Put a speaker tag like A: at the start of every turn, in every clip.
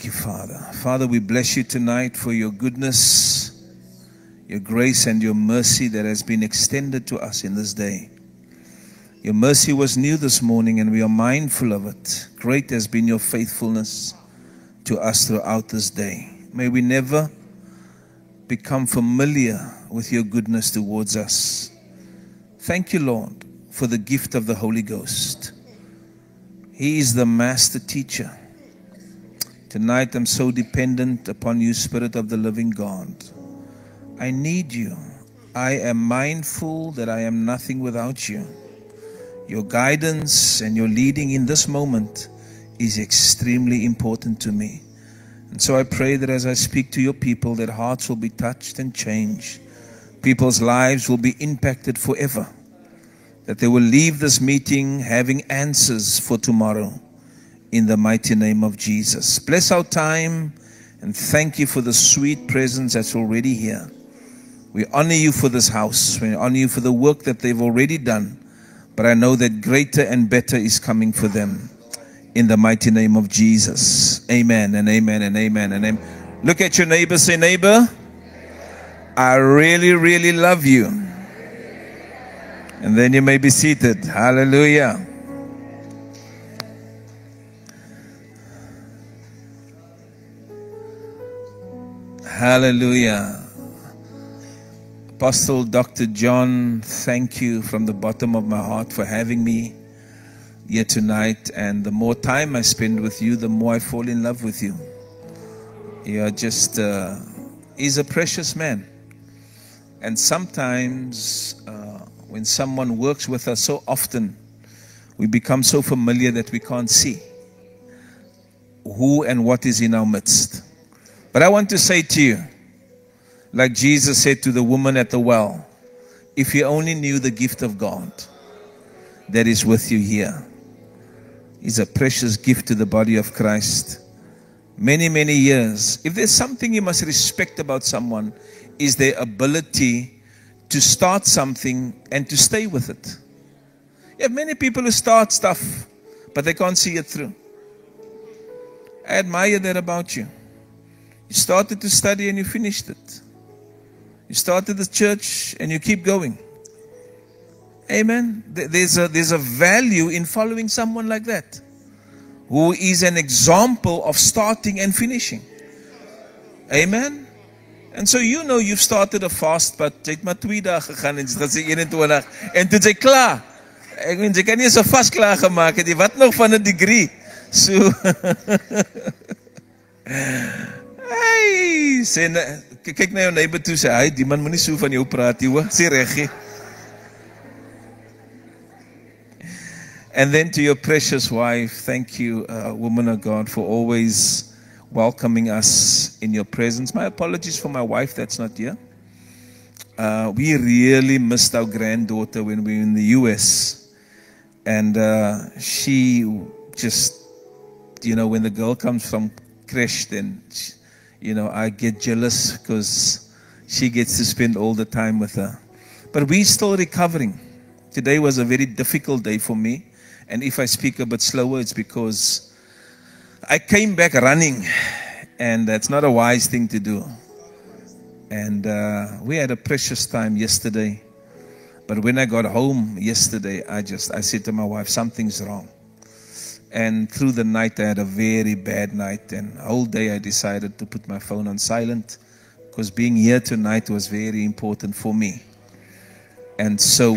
A: Thank you, Father. Father, we bless you tonight for your goodness, your grace, and your mercy that has been extended to us in this day. Your mercy was new this morning, and we are mindful of it. Great has been your faithfulness to us throughout this day. May we never become familiar with your goodness towards us. Thank you, Lord, for the gift of the Holy Ghost. He is the master teacher. Tonight I'm so dependent upon you, Spirit of the living God. I need you. I am mindful that I am nothing without you. Your guidance and your leading in this moment is extremely important to me. And so I pray that as I speak to your people, that hearts will be touched and changed. People's lives will be impacted forever. That they will leave this meeting having answers for tomorrow. In the mighty name of Jesus. Bless our time and thank you for the sweet presence that's already here. We honor you for this house. We honor you for the work that they've already done. But I know that greater and better is coming for them. In the mighty name of Jesus. Amen and amen and amen and amen. Look at your neighbor. Say, neighbor, I really, really love you. And then you may be seated. Hallelujah. Hallelujah. Apostle Dr. John, thank you from the bottom of my heart for having me here tonight. And the more time I spend with you, the more I fall in love with you. You are just, he's a precious man. And sometimes when someone works with us so often, we become so familiar that we can't see who and what is in our midst. But I want to say to you, like Jesus said to the woman at the well, if you only knew the gift of God that is with you here. It's a precious gift to the body of Christ. Many, many years. If there's something you must respect about someone, is their ability to start something and to stay with it. You have many people who start stuff, but they can't see it through. I admire that about you. You started to study and you finished it. You started the church and you keep going. Amen. There's a value in following someone like that, who is an example of starting and finishing. Amen. And so you know you've started a fast, but jy het maar 2 dae gegaan en dit is 21 en toe jy klaar. Ek meen jy kan nie so vas klaar gemaak het jy wat nog van 'n degree. So hey, sê kyk na jou neighbor toe sê hy die man moenie so van jou praat jy hoor, sê reggie. And then to your precious wife, thank you, woman of God, for always welcoming us in your presence. My apologies for my wife that's not here. We really missed our granddaughter when we were in the US. And she just, you know, when the girl comes from creche, then, you know, I get jealous because she gets to spend all the time with her. But we're still recovering. Today was a very difficult day for me. And if I speak a bit slower, it's because I came back running. And that's not a wise thing to do. And we had a precious time yesterday. But when I got home yesterday, I said to my wife, something's wrong. And through the night, I had a very bad night. And the whole day, I decided to put my phone on silent. Because being here tonight was very important for me. And so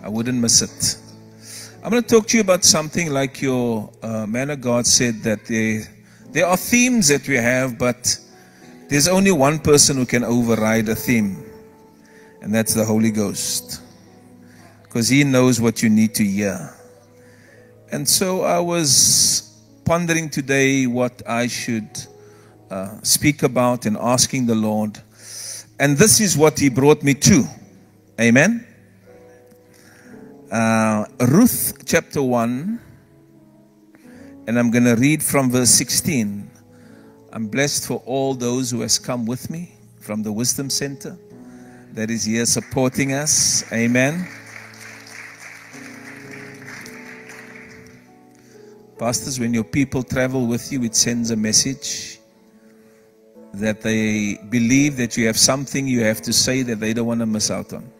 A: I wouldn't miss it. I'm going to talk to you about something like your man of God said, that there are themes that we have, but there's only one person who can override a theme. And that's the Holy Ghost. Because He knows what you need to hear. And so I was pondering today what I should speak about and asking the Lord. And this is what He brought me to. Amen. Ruth chapter 1. And I'm going to read from verse 16. I'm blessed for all those who has come with me from the Wisdom Center that is here supporting us. Amen. Pastors, when your people travel with you, it sends a message that they believe that you have something you have to say that they don't want to miss out on.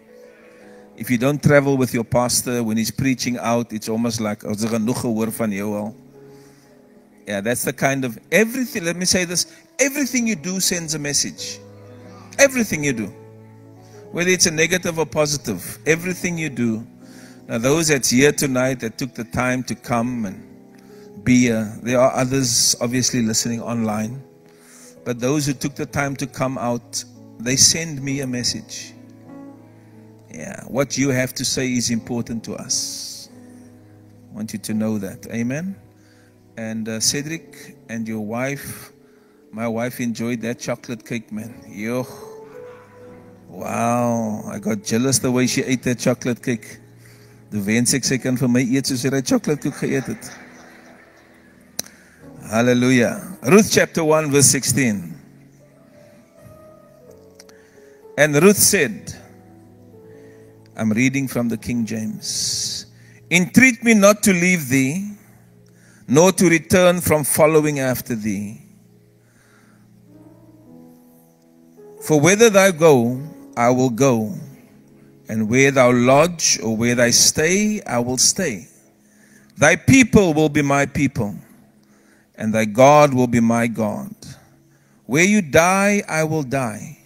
A: If you don't travel with your pastor when he's preaching out, it's almost like, yeah, that's the kind of everything. Let me say this. Everything you do sends a message. Everything you do. Whether it's a negative or positive. Everything you do. Now those that's here tonight that took the time to come and be here. There are others obviously listening online. But those who took the time to come out, they send me a message. Yeah, what you have to say is important to us. I want you to know that. Amen. And Cedric and your wife, my wife enjoyed that chocolate cake, man. Yo. Wow. I got jealous the way she ate that chocolate cake. The wens ek sy kan vir my eet soos hy chocolate koek geëet het. Hallelujah. Ruth chapter 1 verse 16. And Ruth said, I'm reading from the King James. Entreat me not to leave thee, nor to return from following after thee. For whither thou go, I will go, and where thou lodge, or where thou stay, I will stay. Thy people will be my people, and thy God will be my God. Where you die, I will die,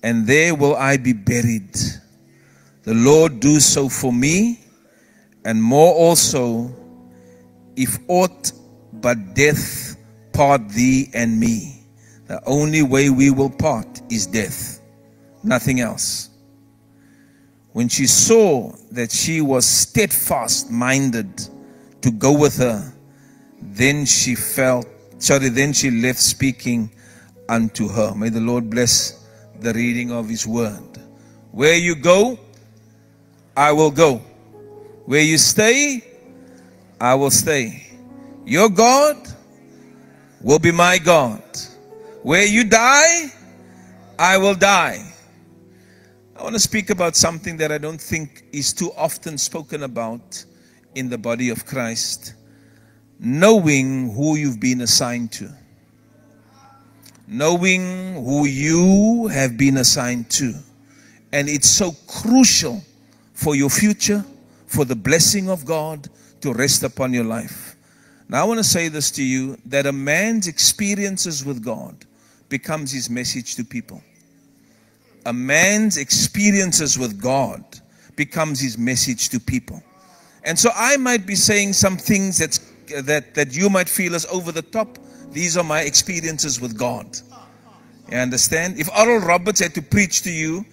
A: and there will I be buried. The Lord do so for me, and more also, if aught but death part thee and me. The only way we will part is death, nothing else. When she saw that she was steadfast-minded to go with her, then she left speaking unto her. May the Lord bless the reading of His word. Where you go, I will go. Where you stay, I will stay. Your God will be my God. Where you die, I will die. I want to speak about something that I don't think is too often spoken about in the body of Christ. Knowing who you've been assigned to. Knowing who you have been assigned to. And it's so crucial for your future, for the blessing of God to rest upon your life. Now I want to say this to you, that a man's experiences with God becomes his message to people. A man's experiences with God becomes his message to people. And so I might be saying some things that you might feel as over the top. These are my experiences with God. You understand? If Oral Roberts had to preach to you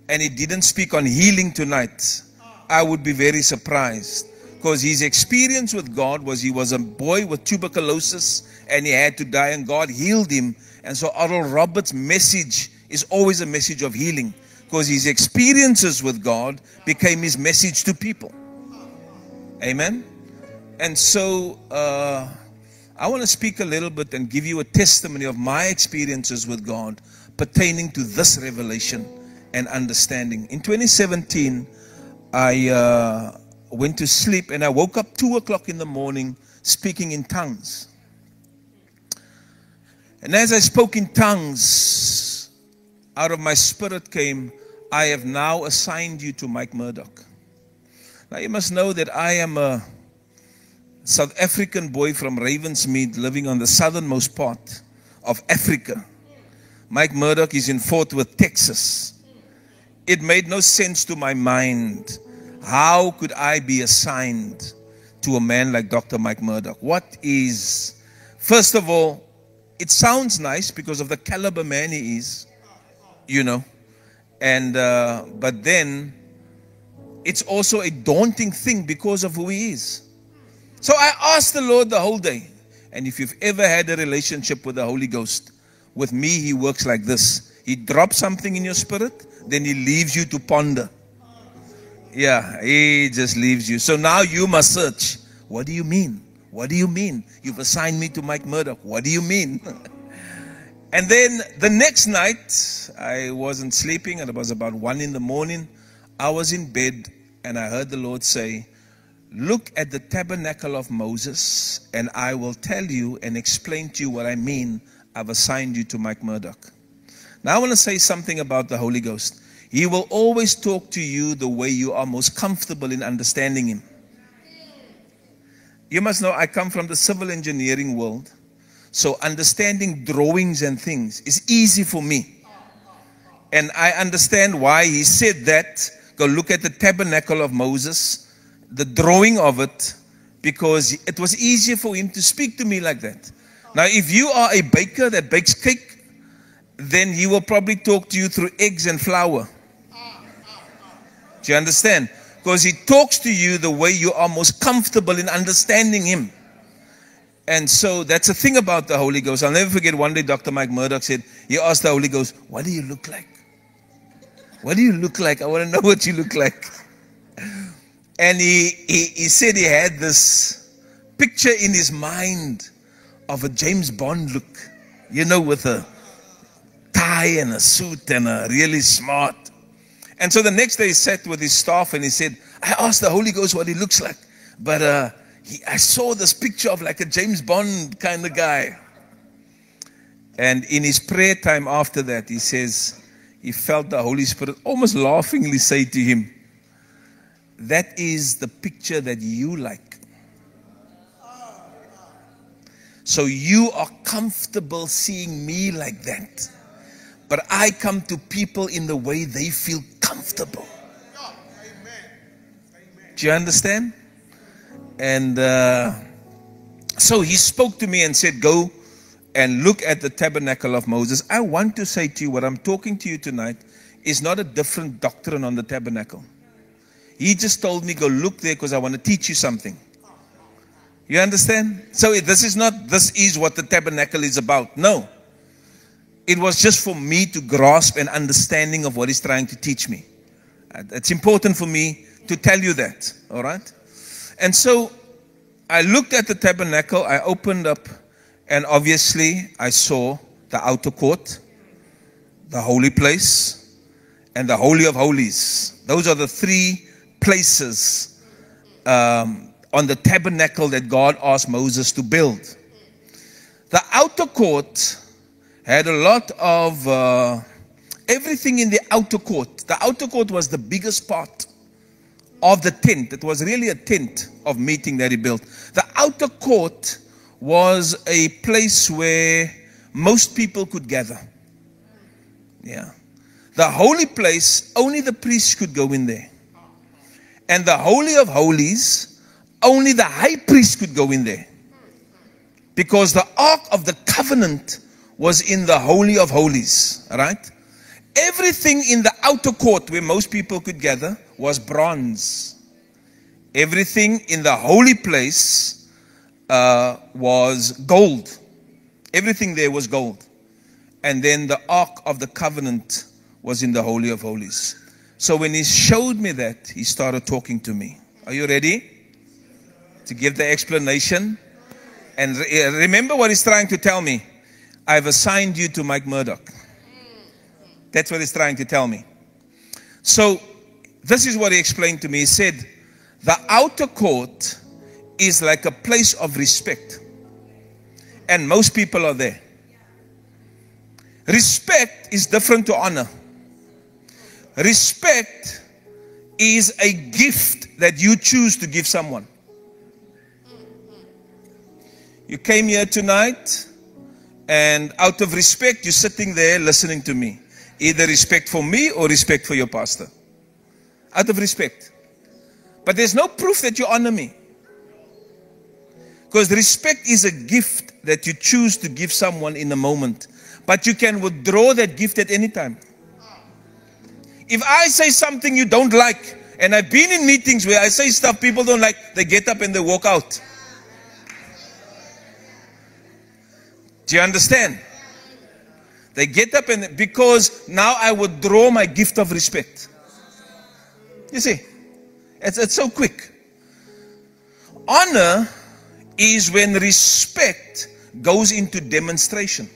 A: and he didn't speak on healing tonight, I would be very surprised. Because his experience with God was, he was a boy with tuberculosis and he had to die and God healed him. And so Oral Roberts' message is always a message of healing. Because his experiences with God became his message to people. Amen? And so I want to speak a little bit and give you a testimony of my experiences with God pertaining to this revelation and understanding. In 2017, I went to sleep and I woke up 2 o'clock in the morning speaking in tongues. And as I spoke in tongues, out of my spirit came, I have now assigned you to Mike Murdoch. Now you must know that I am a South African boy from Ravensmead living on the southernmost part of Africa. Mike Murdoch is in Fort Worth, Texas. It made no sense to my mind. How could I be assigned to a man like Dr. Mike Murdoch? What is, first of all, it sounds nice because of the caliber man he is, you know. And, but then, it's also a daunting thing because of who he is. So I asked the Lord the whole day. And if you've ever had a relationship with the Holy Ghost, with me, he works like this. He drops something in your spirit, then he leaves you to ponder. Yeah, he just leaves you. So now you must search. What do you mean? What do you mean? You've assigned me to Mike Murdoch. What do you mean? And then the next night, I wasn't sleeping, and it was about 1 in the morning. I was in bed, and I heard the Lord say, look at the tabernacle of Moses, and I will tell you and explain to you what I mean. I've assigned you to Mike Murdoch. Now I want to say something about the Holy Ghost. He will always talk to you the way you are most comfortable in understanding him. You must know I come from the civil engineering world. So understanding drawings and things is easy for me. And I understand why he said that. Go look at the tabernacle of Moses, the drawing of it, because it was easier for him to speak to me like that. Now, if you are a baker that bakes cake, then he will probably talk to you through eggs and flour. Do you understand? Because he talks to you the way you are most comfortable in understanding him. And so that's the thing about the Holy Ghost. I'll never forget one day Dr. Mike Murdoch said, he asked the Holy Ghost, what do you look like? What do you look like? I want to know what you look like. And he said he had this picture in his mind of a James Bond look. You know, with a tie and a suit and a really smart. And so the next day he sat with his staff and he said, I asked the Holy Ghost what he looks like. But I saw this picture of like a James Bond kind of guy. And in his prayer time after that, he says, he felt the Holy Spirit almost laughingly say to him, that is the picture that you like. So you are comfortable seeing me like that. But I come to people in the way they feel comfortable. Do you understand? And so he spoke to me and said, go and look at the tabernacle of Moses. I want to say to you, what I'm talking to you tonight is not a different doctrine on the tabernacle. He just told me, go look there because I want to teach you something. You understand? So this is what the tabernacle is about. No. It was just for me to grasp an understanding of what he's trying to teach me. It's important for me to tell you that. All right? And so I looked at the tabernacle. I opened up, and obviously I saw the outer court, the holy place, and the Holy of Holies. Those are the three places on the tabernacle that God asked Moses to build. The outer court had a lot of everything in the outer court. The outer court was the biggest part of the tent. It was really a tent of meeting that he built. The outer court was a place where most people could gather. Yeah. The holy place, only the priests could go in there. And the Holy of Holies, only the high priest could go in there. Because the Ark of the Covenant was in the Holy of Holies. Right? Everything in the outer court where most people could gather was bronze. Everything in the holy place was gold. Everything there was gold. And then the Ark of the Covenant was in the Holy of Holies. So when he showed me that, he started talking to me. Are you ready to give the explanation? And remember what he's trying to tell me. I've assigned you to Mike Murdoch. That's what he's trying to tell me. So this is what he explained to me. He said, the outer court is like a place of respect. And most people are there. Respect is different to honor. Respect is a gift that you choose to give someone. You came here tonight, and out of respect, you're sitting there listening to me. Either respect for me or respect for your pastor. Out of respect. But there's no proof that you honor me. Because respect is a gift that you choose to give someone in a moment. But you can withdraw that gift at any time. If I say something you don't like, and I've been in meetings where I say stuff people don't like, they get up and they walk out. Do you understand? They get up and because now I withdraw my gift of respect. You see, it's so quick. Honor is when respect goes into demonstration.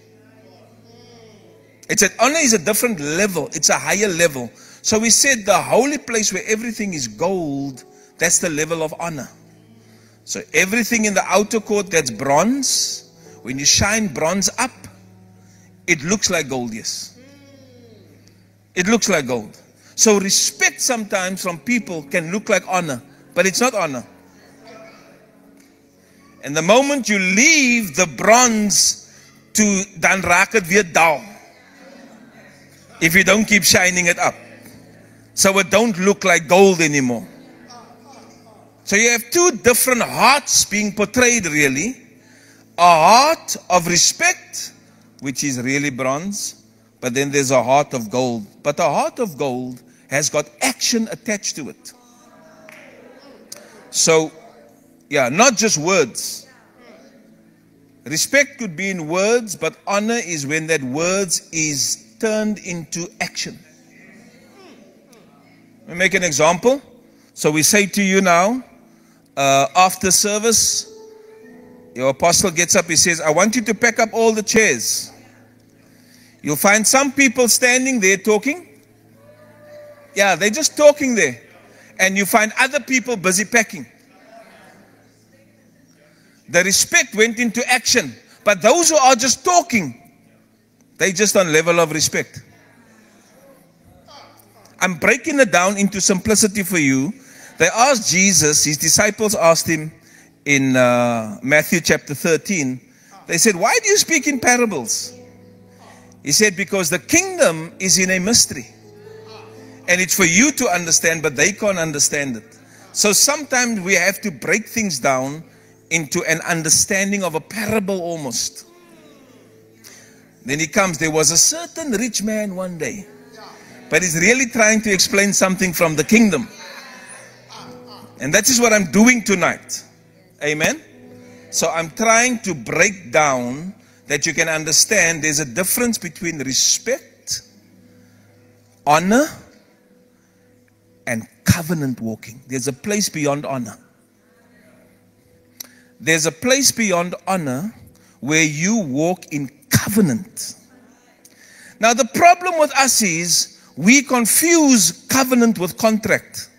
A: Honor is a different level. It's a higher level. So we said the holy place where everything is gold, that's the level of honor. So everything in the outer court that's bronze, when you shine bronze up, it looks like gold, yes. It looks like gold. So respect sometimes from people can look like honor, but it's not honor. And the moment you leave the bronze to dan raak het weer daal. If you don't keep shining it up. So it don't look like gold anymore. So you have two different hearts being portrayed really. A heart of respect, which is really bronze, but then there's a heart of gold. But a heart of gold has got action attached to it. So, yeah, not just words. Respect could be in words, but honor is when that words is turned into action. Let me make an example. So we say to you now, after service, your apostle gets up, he says, I want you to pack up all the chairs. You'll find some people standing there talking. Yeah, they're just talking there. And you find other people busy packing. The respect went into action. But those who are just talking, they just on level of respect. I'm breaking it down into simplicity for you. They asked Jesus, his disciples asked him in Matthew chapter 13. They said, why do you speak in parables? He said, because the kingdom is in a mystery. And it's for you to understand, but they can't understand it. So sometimes we have to break things down into an understanding of a parable almost. Then he comes, there was a certain rich man one day. But he's really trying to explain something from the kingdom. And that is what I'm doing tonight. Amen. So I'm trying to break down that you can understand there's a difference between respect, honor, and covenant walking. There's a place beyond honor. There's a place beyond honor where you walk in covenant. Now the problem with us is we confuse covenant with contract.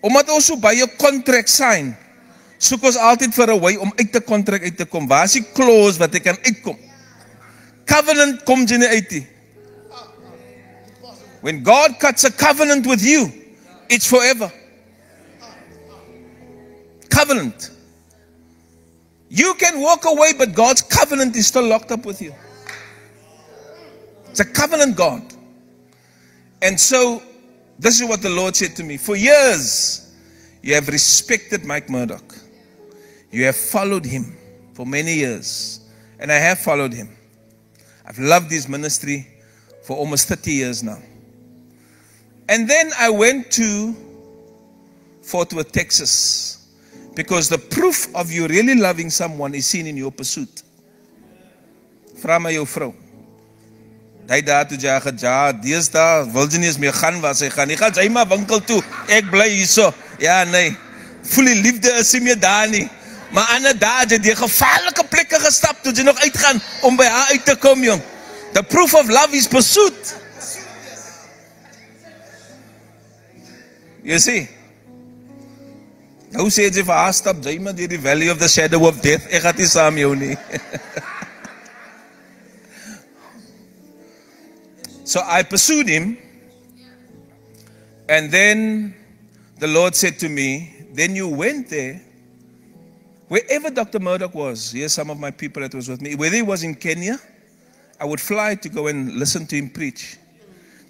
A: Omdat ons so baie contract sign, soek ons altyd vir 'n way om uit 'n contract uit te kom. Waar is die clause wat ek kan uitkom? Covenant kom jy nie uit nie. When God cuts a covenant with you, it's forever. Covenant. You can walk away, but God's covenant is still locked up with you. It's a covenant God. And so, this is what the Lord said to me. For years, you have respected Mike Murdoch. You have followed him for many years. And I have followed him. I've loved his ministry for almost 30 years now. And then I went to Fort Worth, Texas. Because the proof of you really loving someone is seen in your pursuit. Vra my jou vrou. Hy daar toe jy geja, deesdae wil jy nie eens meer gaan waar sy gaan. Jy gaan sy maar winkel toe. Ek bly hierso. Ja, nee. Voel die liefde is nie meer daar nie. Maar ander dae jy die gevaarlike plekke gestap toe jy nog uitgaan om by haar uit te kom, jong. The proof of love is pursuit. You see? Nou sê jy vir haar stap jy maar deur die valley of the shadow of death. Ek gaan nie saam jou nie. So I pursued him, and then the Lord said to me, then you went there, wherever Dr. Murdoch was. Here's some of my people that was with me. Whether he was in Kenya, I would fly to go and listen to him preach,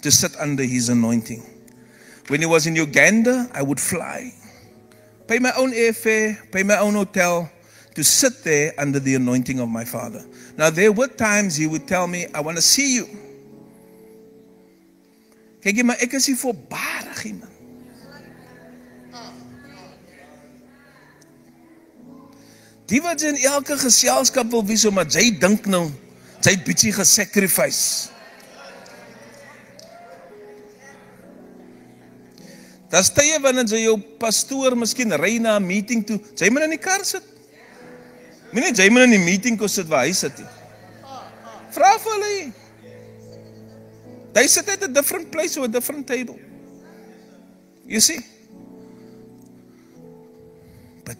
A: to sit under his anointing. When he was in Uganda, I would fly, pay my own airfare, pay my own hotel, to sit there under the anointing of my father. Now there were times he would tell me, I want to see you. Kyk jy, maar ek is nie voorbarig nie, man. Die wat jy in elke geselskap wil wees, maar jy dink nou, jy het bietjie gesacrifice. Daar's tye wanneer jy jou pastoor miskien ry na 'n meeting toe, jy moet in die kar sit. Moenie jy moet in die meeting kom sit waar hy sit nie. Vra vir hulle. They sit at a different place or a different table. You see?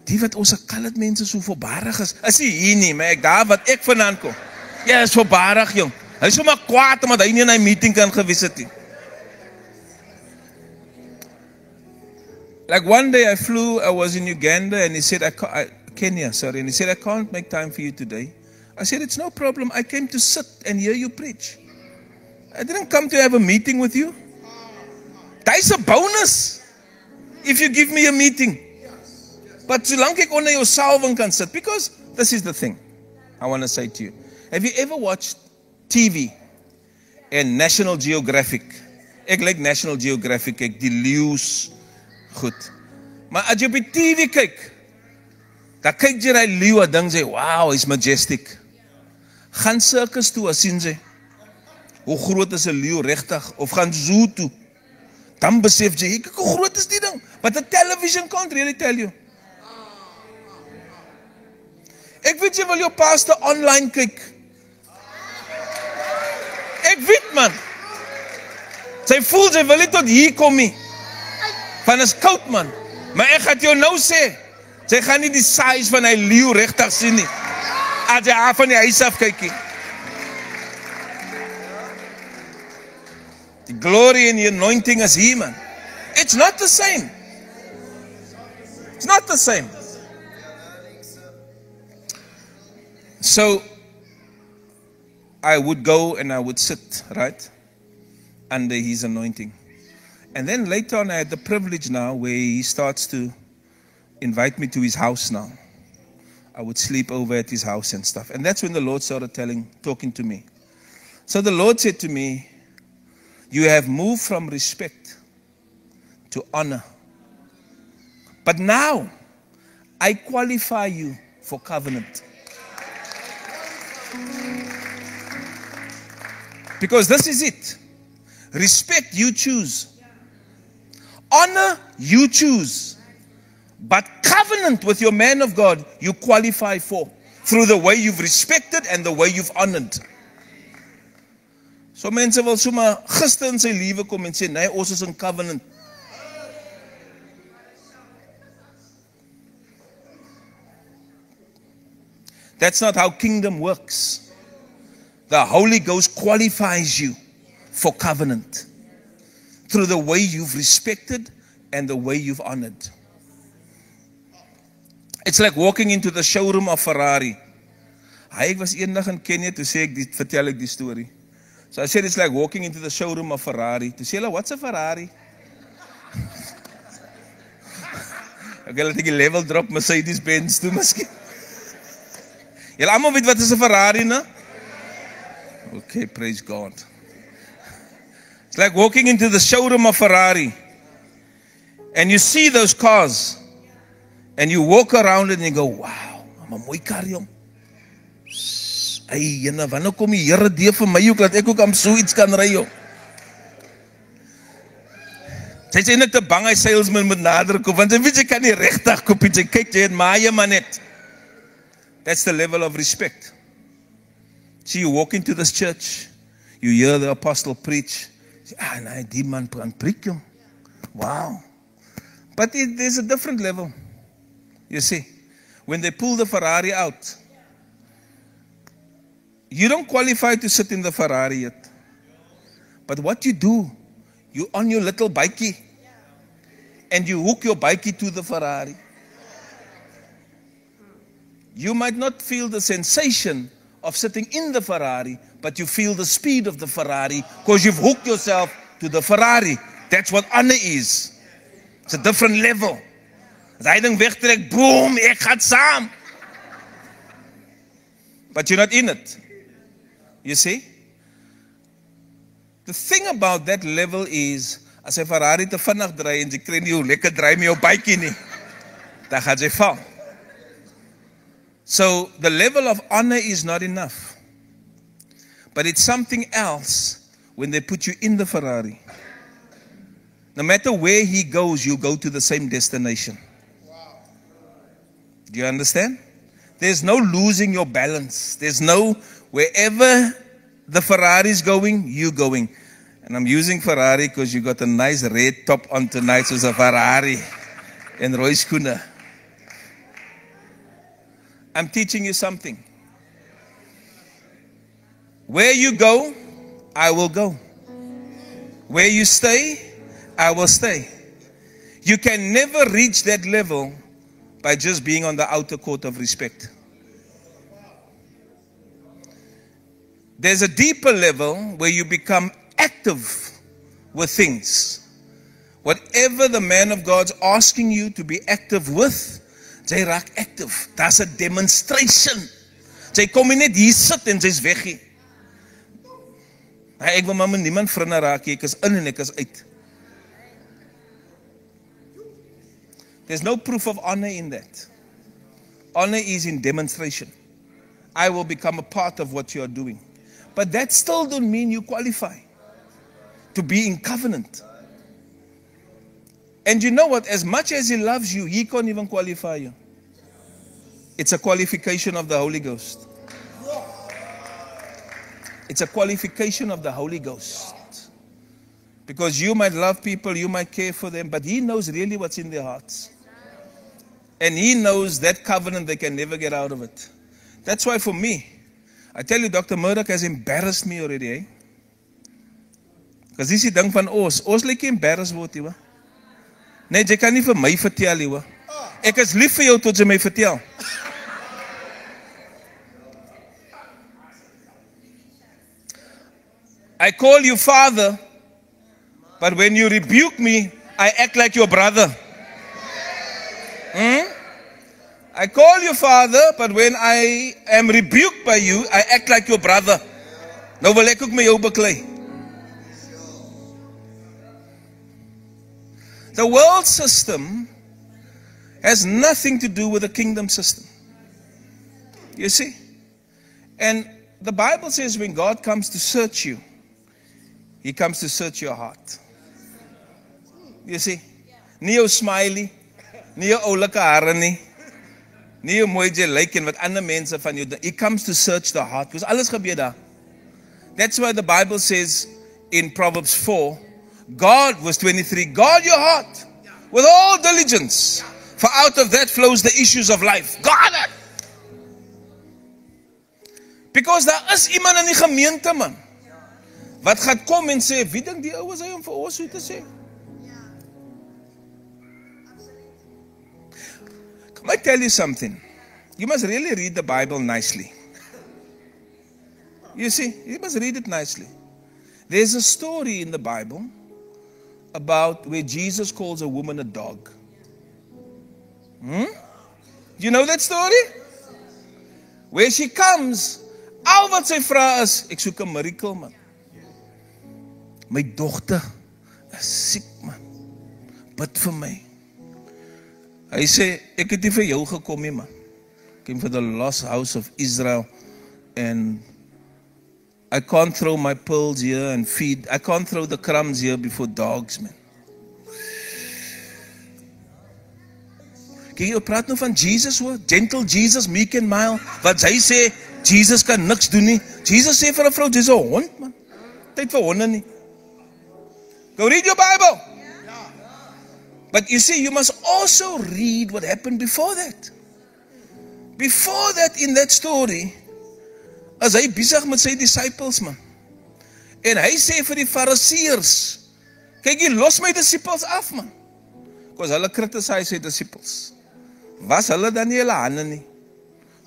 A: Die wat ons colored mense so voorbarig is nie hier nie, maar ek daar wat ek vandaan kom. Ja, is voorbarig, jong. Hy is sommer kwaad omdat hy nie in hy meeting kan gewees het nie. Like one day I was in Uganda and he said, Kenya, and he said, I can't make time for you today. I said, it's no problem. I came to sit and hear you preach. I didn't come to have a meeting with you. That's a bonus if you give me a meeting. But solank ek onder jou salwing kan sit, because this is the thing I want to say to you. Have you ever watched TV and National Geographic? Ek like National Geographic, ek die leeu's goed. Maar as jy op die TV kyk, dan kyk jy die leeu en dink jy, wow, he's majestic. Gaan circus toe, as sien jy, hoe groot is 'n leeu regtig, of gaan zoo toe. Dan besef jy, kyk hoe groot is die ding. But the television can't really tell you. Ek weet jy wil jou pastor online kyk. Ek weet man. Sy voel sy wil nie tot hier kom nie. Van is koud man. Maar ek gaan jou nou sê, sy gaan nie die size van hy leeu regtig sien nie. As jy af van die huis af kykie. Die glory and the anointing is here man. It's not the same. It's not the same. So, I would go and I would sit, right, under his anointing. And then later on, I had the privilege now where he starts to invite me to his house now. I would sleep over at his house and stuff. And that's when the Lord started talking to me. So the Lord said to me, you have moved from respect to honor. But now, I qualify you for covenant. Because this is it. Respect, you choose. Honor, you choose. But covenant with your man of God, you qualify for. Through the way you've respected and the way you've honored. So mense wil sommer gister in sy lewe kom en sê, nee, ons is in covenant. That's not how kingdom works. The Holy Ghost qualifies you for covenant through the way you've respected and the way you've honored. It's like walking into the showroom of Ferrari. Ek was eendag in Kenia, toe sê ek vertel ek die story. So I said it's like walking into the showroom of Ferrari. Toe sê hulle, what's a Ferrari? Okay, laat ek die level drop Mercedes Benz toe miskien. Julle almal weet wat is 'n Ferrari, né? Okay, praise God. It's like walking into the showroom of Ferrari. And you see those cars. And you walk around and you go, wow, I'm a mooi kar, jong. Ay, jyne, wanneer kom die Here deur vir my ook, dat ek ook am so iets kan ry, jong. Sy sê net te bang hy salesman moet nader kom, want sy weet jy kan nie regtig koop iets, sy kyk jy het maaie maar net. That's the level of respect. See, you walk into this church, you hear the apostle preach, you say, nee, die man kan preek, jong. Wow. But there's a different level. You see, when they pull the Ferrari out, you don't qualify to sit in the Ferrari yet. But what you do, you on your little bikey, and you hook your bikey to the Ferrari. You might not feel the sensation of sitting in the Ferrari, but you feel the speed of the Ferrari because you've hooked yourself to the Ferrari. That's what honor is. It's a different level. As hy ding wegtrek, boom, ek gaan saam. But you're not in it. You see? The thing about that level is, as hy Ferrari te vinnig draai en jy kry nie hoe lekker draai met jou bikie nie, dan gaan jy val. So the level of honor is not enough. But it's something else when they put you in the Ferrari. No matter where he goes, you go to the same destination. Do you understand? There's no losing your balance. There's no, wherever the Ferrari is going, you going. And I'm using Ferrari because you got a nice red top on tonight, so it's a Ferrari and Roy Schooner. I'm teaching you something. Where you go, I will go. Where you stay, I will stay. You can never reach that level by just being on the outer court of respect. There's a deeper level where you become active with things. Whatever the man of God's asking you to be active with, jy raak active. That's a demonstration. Jy kom nie net hier sit en jy's weg nie. Ek wil maar met niemand vriende raak nie, ek is in en ek is uit. There's no proof of honor in that. Honor is in demonstration. I will become a part of what you are doing. But that still don't mean you qualify to be in covenant. And you know what? As much as he loves you, he can't even qualify you. It's a qualification of the Holy Ghost. It's a qualification of the Holy Ghost. Because you might love people, you might care for them, but he knows really what's in their hearts. And he knows that covenant, they can never get out of it. That's why for me, I tell you, Dr. Murdoch has embarrassed me already, eh? Because dis die ding van ons lyk nie embarrassed word, hoor. Nee, jy kan nie vir my vertel, hoor. Ek is lief vir jou tot jy my vertel. I call you father, but when you rebuke me, I act like your brother. I call you father, but when I am rebuked by you, I act like your brother. Nou wil ek ook met jou beklei. The world system has nothing to do with the kingdom system. You see? And the Bible says when God comes to search you, he comes to search your heart. You see? Nie jou smiley, nie jou oulike hare nie. Nie hoe mooi jy lyk en wat ander mense van jou. He comes to search the heart. Because alles gebeur daar. That's why the Bible says in Proverbs 4, God, verse 23, guard your heart with all diligence, for out of that flows the issues of life. Guard it! Because daar is iemand in die gemeente, man, wat gaat kom en sê, wie dink die ouwe sy om vir ons so te sê? Can I tell you something? You must really read the Bible nicely. You see, you must read it nicely. There's a story in the Bible about where Jesus calls a woman a dog. You know that story? Where she comes, al wat sy vra is, ek soek 'n miracle, man. My dogter is siek, man. Bid vir my. Hy sê, ek het nie vir jou gekom nie, man. Ek came for the lost house of Israel, and I can't throw my pearls here and feed. I can't throw the crumbs here before dogs, man. Kijk, jy praat nou van Jesus, hoor. Gentle Jesus, meek and mild. Wat hy sê, Jesus kan niks doen nie. Jesus sê vir 'n vrou, jy's 'n hond, man. Tyd vir honde nie. Go read your Bible. But you see, you must also read what happened before that. Before that, in that story, as hy besig met sy disciples, man. En hy sê vir die fariseërs, kyk, jy los my disciples af, man. Because hulle criticize sy disciples. Was hulle dan nie hulle hande nie,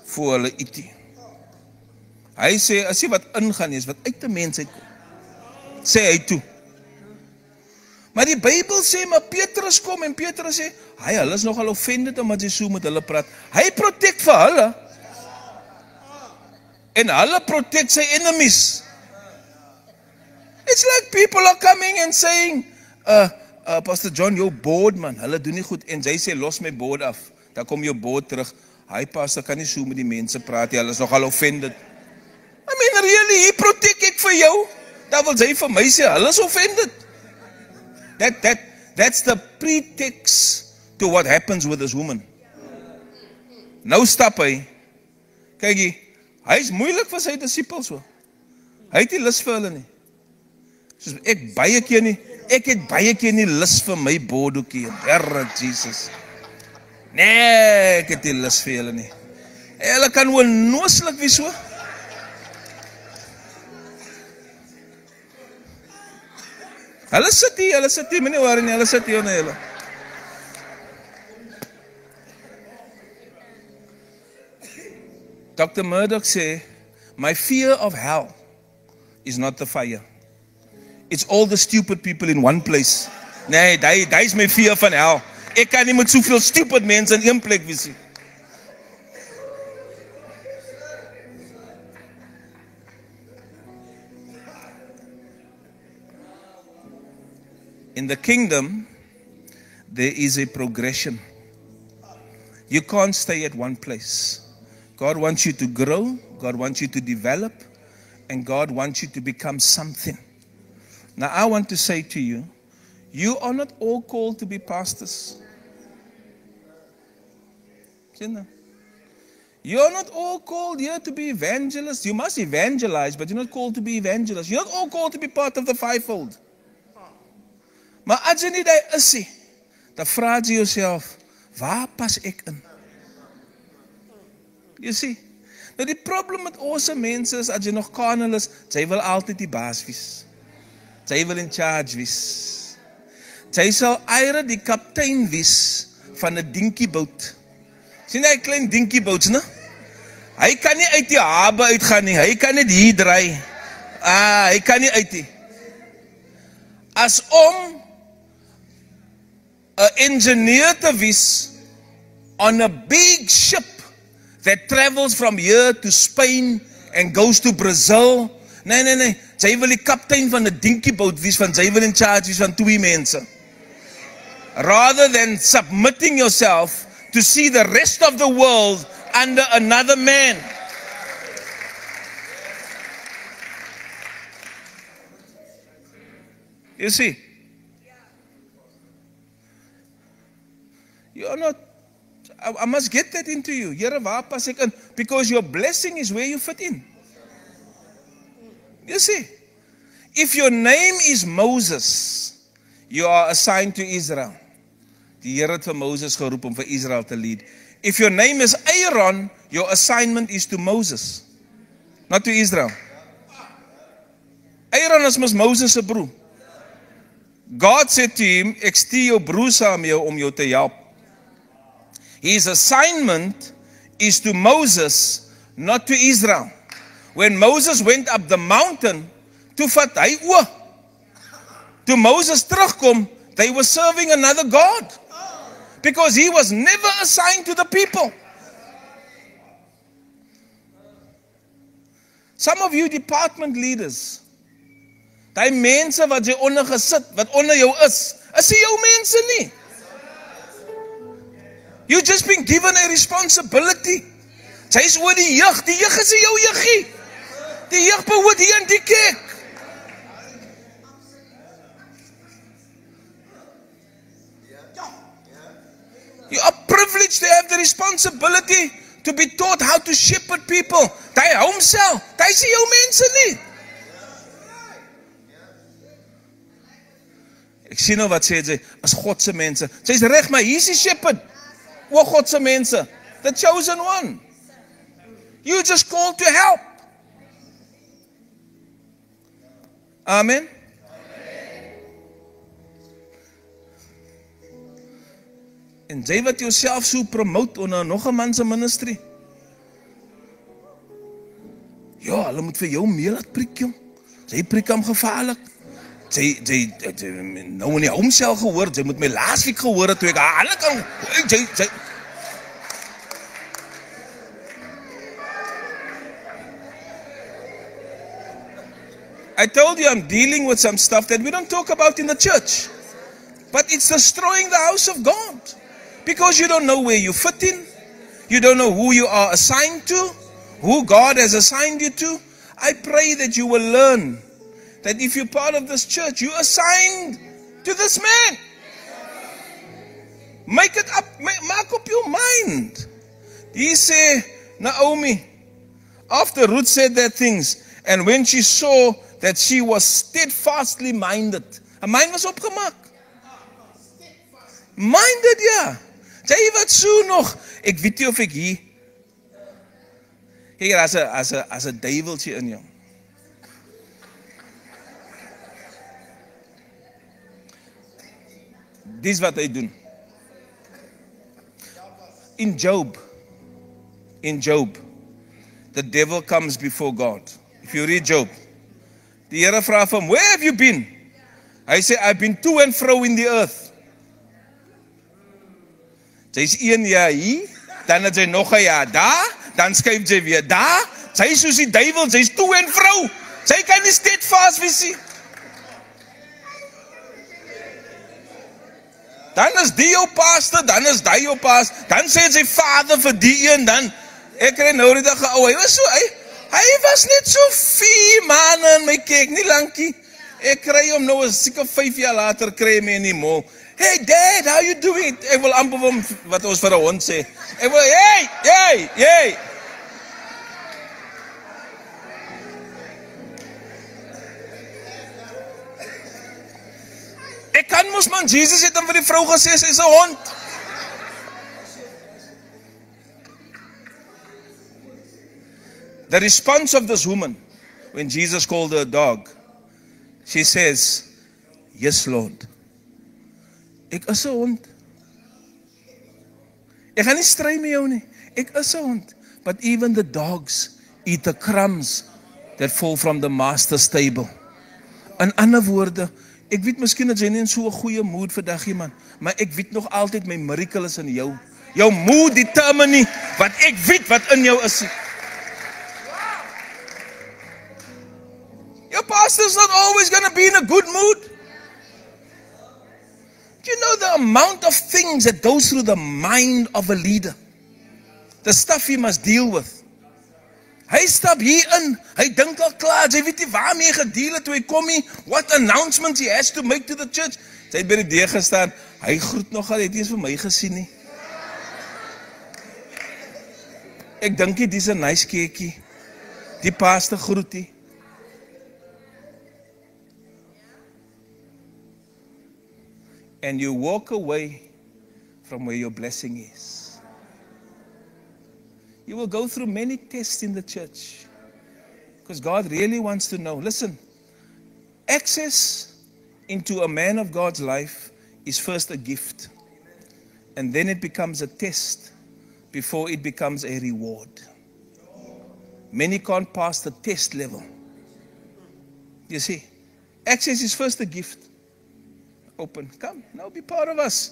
A: voor hulle eet nie. Hy sê, as jy wat ingaan is, wat uit die mensheid kom, sê hy toe. Maar die Bybel sê, maar Petrus kom en Petrus sê, hulle is nogal offended omdat jy so met hulle praat. Hy protect vir hulle. En hulle protect sy enemies. It's like people are coming and saying, Pastor John, jou board, man, hulle doen nie goed. En jy sê, los my board af. Dan kom jou board terug. Hy, pastor, kan nie so met die mense praat. Hulle is nogal offended. I mean, really, hy protect ek vir jou. Dan wil sy vir my sê, hulle is offended. That's the pretext to what happens with this woman. Nou stap hy. Kyk jy, hy is moeilik vir sy disciples, hoor. Hy het nie lus vir hulle nie. Soos ek het baie keer nie lus vir my bodoekie, Here Jesus. Nee, ek het nie lus vir julle nie. Hulle kan onnooslik wees so. Hulle sit hier, moenie worry nie, hulle sit hier onder hulle. Dr. Murdoch sê, my fear of hell is not the fire. It's all the stupid people in one place. Nee, die is my fear van hel. Ek kan nie met soveel stupid mense in een plek wees nie. In the kingdom, there is a progression. You can't stay at one place. God wants you to grow, God wants you to develop, and God wants you to become something. Now I want to say to you, you are not all called to be pastors. You are not all called here to be evangelists. You must evangelize, but you're not called to be evangelists. You're not all called to be part of the fivefold. Maar as jy nie daar is nie, dan vra jy jouself, waar pas ek in? You see? Nou die probleem met ons mense is, as jy nog carnal is, jy wil altyd die baas wees. Jy wil in charge wees. Jy sal eire die kaptein wees van 'n dinkieboot. Sien jy 'n klein dinkieboot, né? Hy kan nie uit die habe uitgaan nie. Hy kan net hier draai. Hy kan nie uit nie. As om 'n engineer te wees on a big ship that travels from here to Spain and goes to Brazil. Nee. Jy wil die kaptein van 'n dinkieboot wees, van jy wil in charge wees van 2 mense. Rather than submitting yourself to see the rest of the world under another man. You see? You are not, I must get that into you. Here, waar pas ek in? Because your blessing is where you fit in. You see? If your name is Moses, you are assigned to Israel. Die Here het vir Moses geroep om vir Israel te lead. If your name is Aaron, your assignment is to Moses, not to Israel. Aaron is mos Moses se broer. God said to him, ek stuur jou broer saam jou om jou te help. His assignment is to Moses, not to Israel. When Moses went up the mountain, toe vat hy oor. Toe Moses terugkom, they were serving another God. Because he was never assigned to the people. Some of you department leaders, die mense wat jy onder gesit, wat onder jou is nie jou mense nie. You just been given a responsibility. Sy is oor die jeug is nie jou jeugie. Die jeug behoort hier in die kerk. You are privileged to have the responsibility to be taught how to shepherd people. Die homself, die is nie jou mense nie. Ek sien nou wat sê sy, as God se mense. Sy is reg, maar hier is die shepherd. O God se mense, the chosen one. You just called to help. Amen. En jy wat jouself so promote onder nog 'n man se ministry. Ja, hulle moet vir jou meer laat preek, jong. Jy preek hom gevaarlik. Jy nou in die homself gehoor, jy moet my laasweek gehoor het toe ek hulle kan jy I told you I'm dealing with some stuff that we don't talk about in the church. But it's destroying the house of God. Because you don't know where you fit in. You don't know who you are assigned to. Who God has assigned you to. I pray that you will learn that if you're part of this church, you're assigned to this man. Make it up. Make up your mind. He said, Naomi, after Ruth said that things, and when she saw that she was steadfastly minded. Haar mind was opgemaak. Minded, ja. Jy wat so nog, ek weet nie of ek hier, Kyk, as 'n duiweltjie in jou. Dis wat hy doen. In Job, the devil comes before God. If you read Job, die Here vra vir hom, "Where have you been?" Hy sê, "I've been to and fro in the earth." Sy's 1 jaar hier, dan het sy nog 'n jaar daar, dan skuif sy weer daar. Sy is soos die duiwel, sy's to en fro. Sy kan nie steadfast wees nie. Dan is die jou pastor, dan is die jou pastor, dan sê sy vader vir die een, dan, ek kry nou die dag hy was so, hy was net so 4 maande in my kerk, nie lankie, ek kry hom nou, seker 5 jaar later, kry my in die mall, "Hey dad, how you doing?" Ek wil amper vir hom, wat ons vir 'n hond sê, ek wil, hey, ek kan mos man, Jesus het hom vir die vrou gesê, sy is 'n hond. The response of this woman, when Jesus called her a dog, she says, "Yes, Lord. Ek is 'n hond. Ek gaan nie stry met jou nie. Ek is 'n hond. But even the dogs eat the crumbs that fall from the master's table." In ander woorde, ek weet miskien dat jy nie in so 'n goeie mood vandag iemand, maar ek weet nog altyd my miracle is in jou. Jou mood determine nie wat ek weet wat in jou is. Your pastor's not always going to be in a good mood. Do you know the amount of things that goes through the mind of a leader? The stuff he must deal with. Hy stap hier in, hy dink al klaar, hy weet nie waarmee hy gedeel het toe hy kom nie, what announcements he has to make to the church. Sy het by die deur gestaan, hy groet nogal, hy het nie eens vir my gesien nie. Ek dink nie, dis 'n nice keekie. Die pastor groet nie. And you walk away from where your blessing is. You will go through many tests in the church because God really wants to know. Listen, access into a man of God's life is first a gift, and then it becomes a test before it becomes a reward. Many can't pass the test level. You see, access is first a gift. Open, come, now be part of us.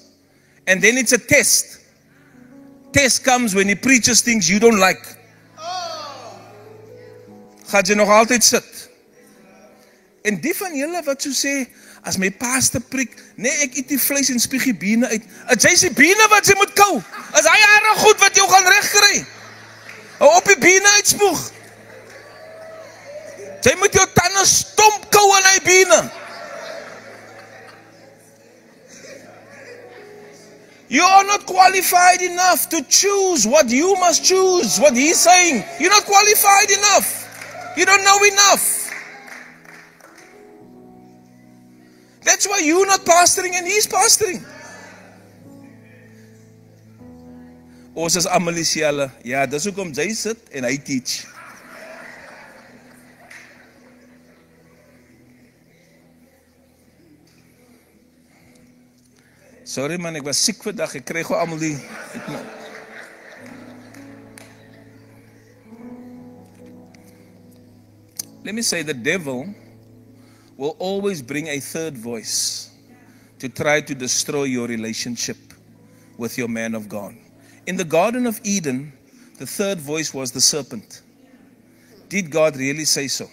A: And then it's a test. Test comes when he preaches things you don't like. Gaat jy nog altyd sit? En die van julle wat so sê, as my pastor preek, nee, ek eet die vleis en spieg die biene uit. As jy die biene wat jy moet kou, as hy aardig goed wat jou gaan regkry. Hou op die biene uitspoeg. Jy moet jou tande stomp kou aan hy biene. You are not qualified enough to choose what you must choose, what he's saying. You're not qualified enough. You don't know enough. That's why you're not pastoring and he's pastoring. Ons is almal dieselfde. Ja, dis hoekom jy sit en hy teach. Sorry man, ek was siek vandag, ek kry gou almal die... Let me say, the devil will always bring a third voice to try to destroy your relationship with your man of God. In the Garden of Eden, the third voice was the serpent. Did God really say so?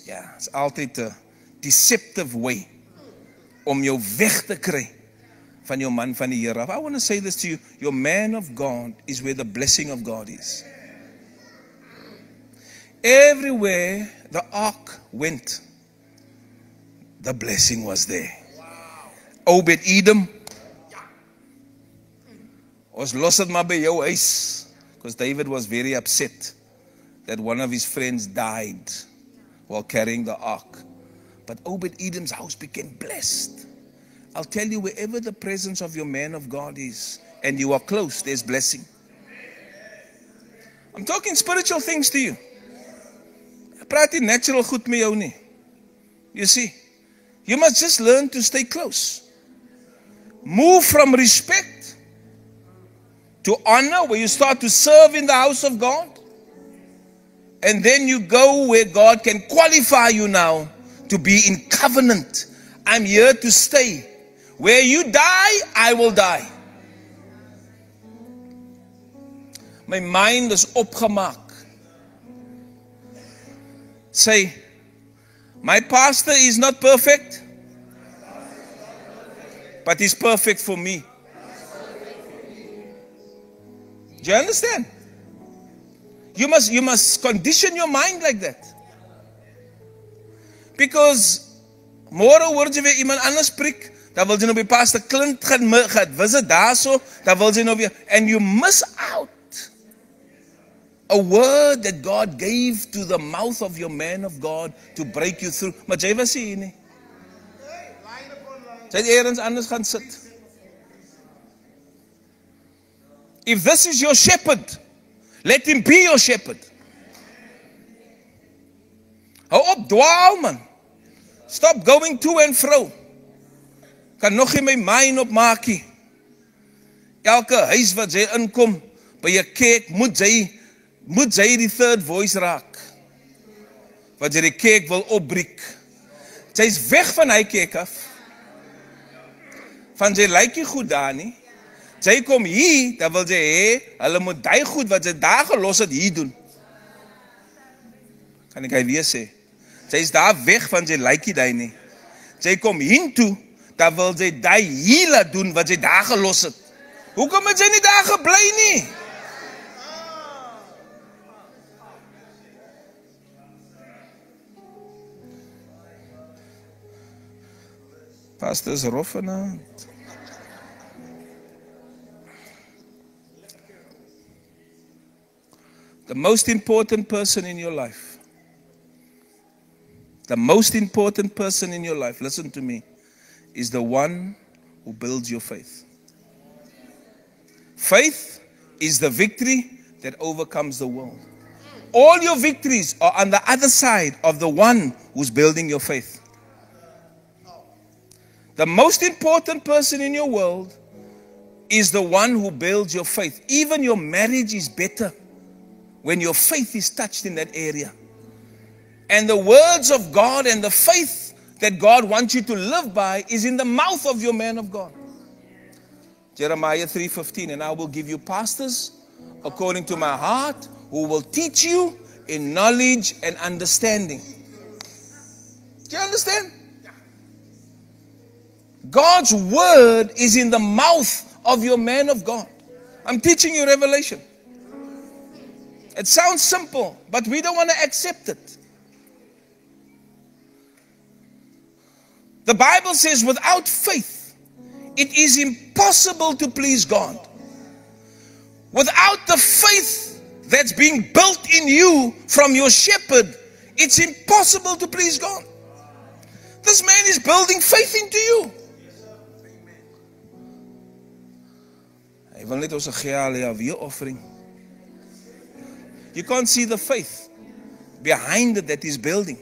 A: Ja, it's altyd 'n deceptive way om jou weg te kry van jou man van die Here. I want to say this to you, your man of God is where the blessing of God is. Everywhere the ark went, the blessing was there. Obed-Edom, ons los dit maar by jou huis, because David was very upset that one of his friends died while carrying the ark. But Obed-Edom's house became blessed. I'll tell you, wherever the presence of your man of God is, and you are close, there's blessing. I'm talking spiritual things to you. Ek praat nie natural goed met jou nie. You see, you must just learn to stay close. Move from respect to honor, where you start to serve in the house of God. And then you go where God can qualify you now to be in covenant. I'm here to stay. Where you die, I will die. My mind is opgemaak. Say, my pastor is not perfect, but he's perfect for me. Do you understand? You must condition your mind like that. Because môre hoor jy weer iemand anders preek, dan wil jy nou by Pastor Clint gaan visit daarso, dan wil jy nou weer, and you miss out a word that God gave to the mouth of your man of God to break you through. Maar jy was hier nie. Jy het ergens anders gaan sit. If this is your shepherd, let him be your shepherd. Hou op dwaal, man. Stop going to and fro. Kan nog nie my mind opmaak nie. Elke huis wat jy inkom, by jy kyk, moet jy die third voice raak. Wat jy die kerk wil opbreek. Sy is weg van hy kerk af. Van sy lyk nie goed daar nie. Sy kom hier, dan wil sy hê, hulle moet die goed wat sy daar gelos het, hier doen. Kan ek hy weer sê? Sy is daar weg van sy lyk nie die nie. Sy kom hiertoe, dan wil sy die hier laat doen wat sy daar gelos het. Hoekom het sy nie daar gebly nie? Pastor is rof vanaand. The most important person in your life. The most important person in your life, listen to me, is the one who builds your faith. Faith is the victory that overcomes the world. All your victories are on the other side of the one who's building your faith. The most important person in your world is the one who builds your faith. Even your marriage is better when your faith is touched in that area. And the words of God and the faith that God wants you to live by is in the mouth of your man of God. Jeremiah 3:15, and I will give you pastors according to my heart, who will teach you in knowledge and understanding. Do you understand? God's word is in the mouth of your man of God. I'm teaching you revelation. It sounds simple, but we don't want to accept it. The Bible says without faith, it is impossible to please God. Without the faith that's being built in you from your shepherd, it's impossible to please God. This man is building faith into you. Hy wil net ons gee weer offering. You can't see the faith behind it that he's building.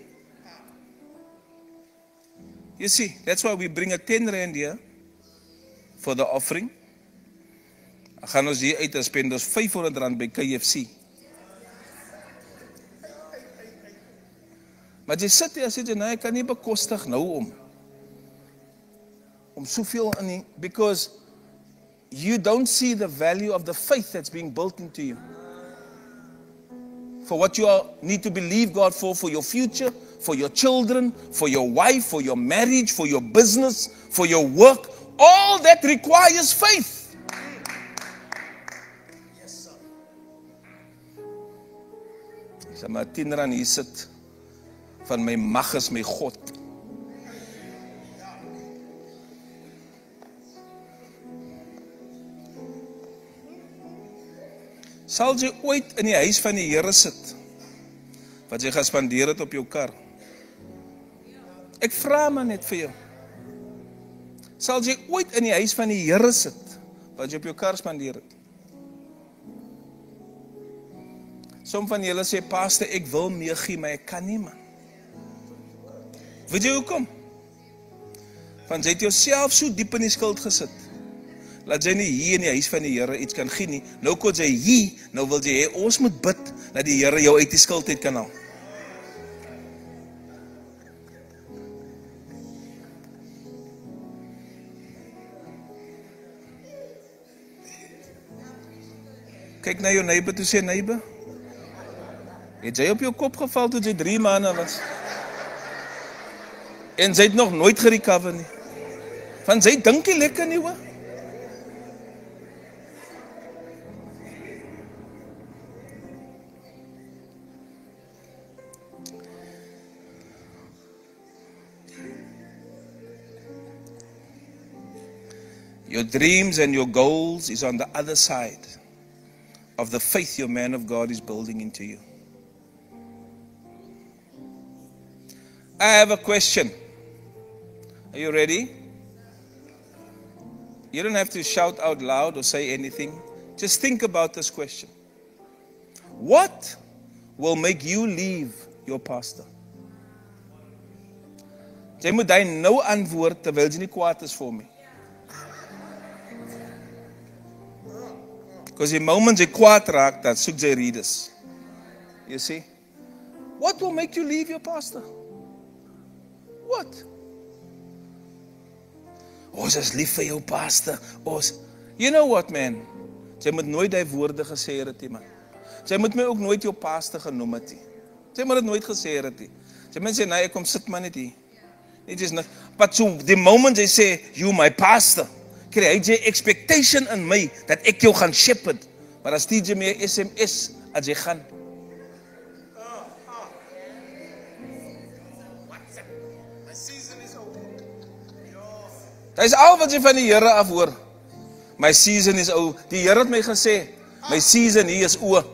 A: You see, that's why we bring a 10 rand here for the offering. Ek gaan ons hier uit en spend ons 500 rand by KFC. Maar jy sit hier en sê, nee, ek kan nie bekostig nou om soveel in nie, because you don't see the value of the faith that's being built into you. For what you need to believe God for your future, for your children, for your wife, for your marriage, for your business, for your work. All that requires faith. Yes, sir. Sê maar 10 rand hier sit, van my mag is my God. Sal jy ooit in die huis van die Here sit, wat jy gespandeer het op jou kar? Ek vra maar net vir jou. Sal jy ooit in die huis van die Here sit, wat jy op jou kar spandeer het? Som van julle sê, pastor, ek wil meegee, maar ek kan nie, man. Weet jy hoekom? Want jy het jouself so diep in die skuld gesit, laat jy nie hier in die huis van die Here iets kan gee nie. Nou kom jy hier, nou wil jy hê, ons moet bid, dat die Here jou uit die skuld uit kan haal. Kyk na jou neighbor toe sê, neighbor, het jy op jou kop geval toe jy 3 maande was? En sy het nog nooit gerecover nie. Want sy dink nie lekker nie, hoor. Your dreams and your goals is on the other side of the faith your man of God is building into you. I have a question. Are you ready? You don't have to shout out loud or say anything. Just think about this question. What will make you leave your pastor? Jy moet hy nou antwoord terwyl jy nie kwaad is vir my. Because the moment jy kwaad raak, dan soek jy readers. You see? What will make you leave your pastor? What? Ons is lief vir jou pastor. You know what, man? Jy moet nooit die woorde gesê het, man. Jy moet my ook nooit jou pastor genoem het. Jy moet dit nooit gesê het. Jy moet sê, nee, ek kom sit maar net hier. It is not. But so the moment jy sê, you my pastor, kry jy expectation in my, dat ek jou gaan shepherd. Maar as die jy my SMS, as jy gaan. Dit is al wat jy van die Here af hoor. My season is oor. Die Here het my gesê, my season hier is oor.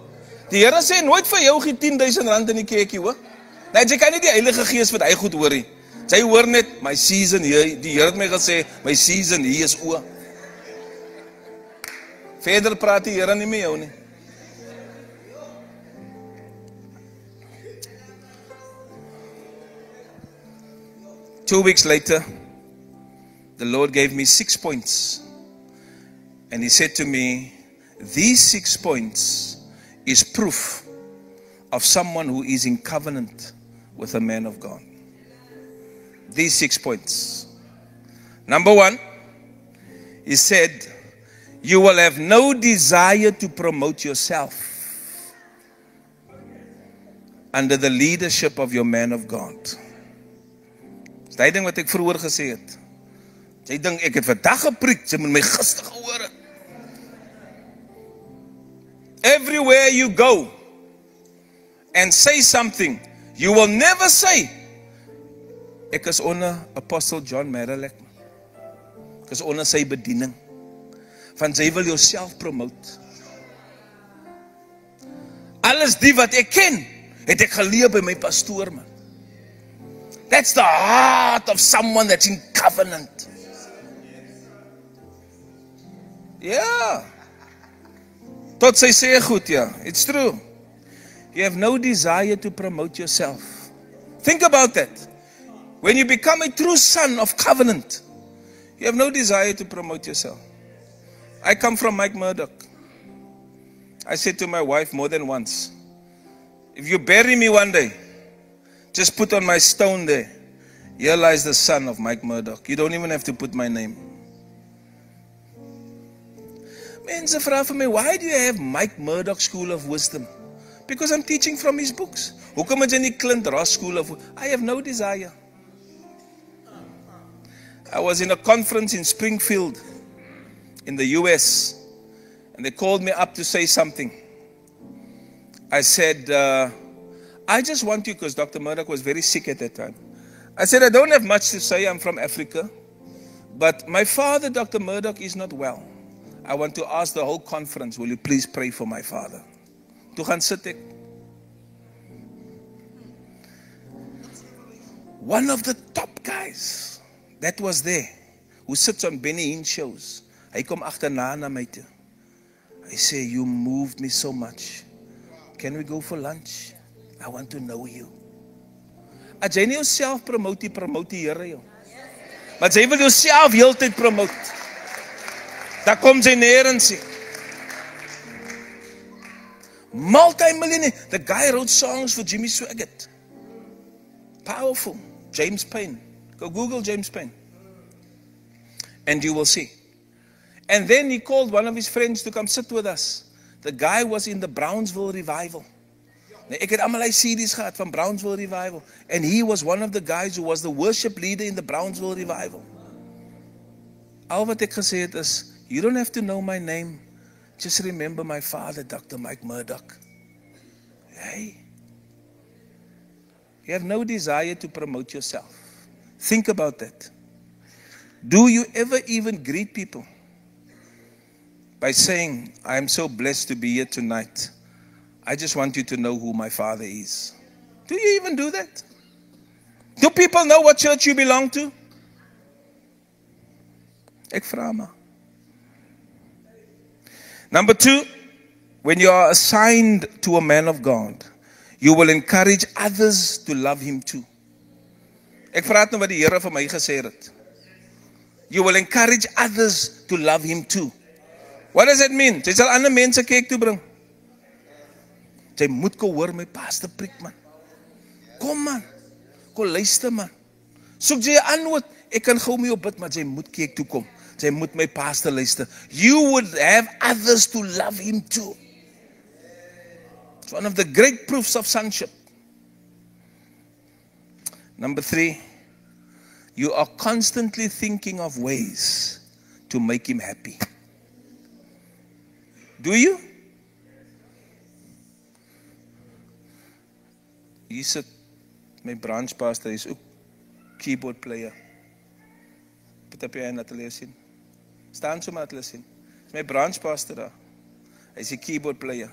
A: Die Here sê nooit vir jou gee 10,000 rand in die kerkie, hoor. Nee, jy kan nie die Heilige Gees wat hy goed hoor nie. Jy hoor net, my season hier, die Here het my gesê, my season hier is oor. Verder praat die Here nie met jou nie. Two weeks later, the Lord gave me 6 points. And He said to me, these 6 points is proof of someone who is in covenant with a man of God. These 6 points. Number 1, He said, you will have no desire to promote yourself under the leadership of your man of God. Dis die ding wat ek vroeër gesê het. Jy dink ek het vandag gepreek, jy moet my gister gehoor het. Everywhere you go and say something, you will never say, ek is onder Apostle John Merrileck. Ek is onder sy bediening. Want jy wil jouself promote. Alles die wat ek ken, het ek geleer by my pastoor, man. That's the heart of someone that's in covenant. Yeah. Tot sy sê goed, ja. It's true. You have no desire to promote yourself. Think about that. When you become a true son of covenant, you have no desire to promote yourself. I come from Mike Murdoch. I said to my wife more than once, if you bury me one day, just put on my stone there, here lies the son of Mike Murdoch. You don't even have to put my name. Mense vra vir my, why do you have Mike Murdoch School of Wisdom? Because I'm teaching from his books. Hoekom het jy nie Clint Ross School of Wisdom? I have no desire. I was in a conference in Springfield, in the US, and they called me up to say something. I said, I just want you, because Dr. Murdoch was very sick at that time. I said, I don't have much to say, I'm from Africa, but my father, Dr. Murdoch, is not well. I want to ask the whole conference, will you please pray for my father? Toe gaan sit ek. One of the top guys that was there, who sits on Benny Hinn shows, hy kom agterna na my toe. Hy sê, you moved me so much Can we go for lunch? I want to know you. As jy nie jouself promote die Here jou. Maar jy wil jouself heeltyd promote. Daar kom jy nêrens nie. Multi-millionaire. The guy wrote songs for Jimmy Swaggart. Powerful. James Payne. Go Google James Payne. And you will see. And then he called one of his friends to come sit with us. The guy was in the Brownsville Revival. Ek het almal CD's gehad van Brownsville Revival. And he was one of the guys who was the worship leader in the Brownsville Revival. Al wat ek gesê het is, you don't have to know my name. Just remember my father, Dr. Mike Murdoch. Hey. You have no desire to promote yourself. Think about that. Do you ever even greet people by saying, I am so blessed to be here tonight. I just want you to know who my father is. Do you even do that? Do people know what church you belong to? Ek vra maar. Number 2, when you are assigned to a man of God, you will encourage others to love him too. Ek praat nou wat die Here vir my gesê het. You will encourage others to love him too. What does that mean? Jy sal ander mense kerk toe bring. Jy moet kom hoor my pastor preek man. Kom man. Kom luister man. Soek jy 'n antwoord. Ek kan gou mee op bid, maar jy moet kerk toe kom. Jy moet my pastor luister. You would have others to love him too. It's one of the great proofs of sonship. Number 3, you are constantly thinking of ways to make him happy. Do you? Hier sit my branch pastor, is ook keyboard player. Put up your hand, laat hulle sien. Staan so maar, laat hulle sien. Is my branch pastor daar. Hy is 'n keyboard player.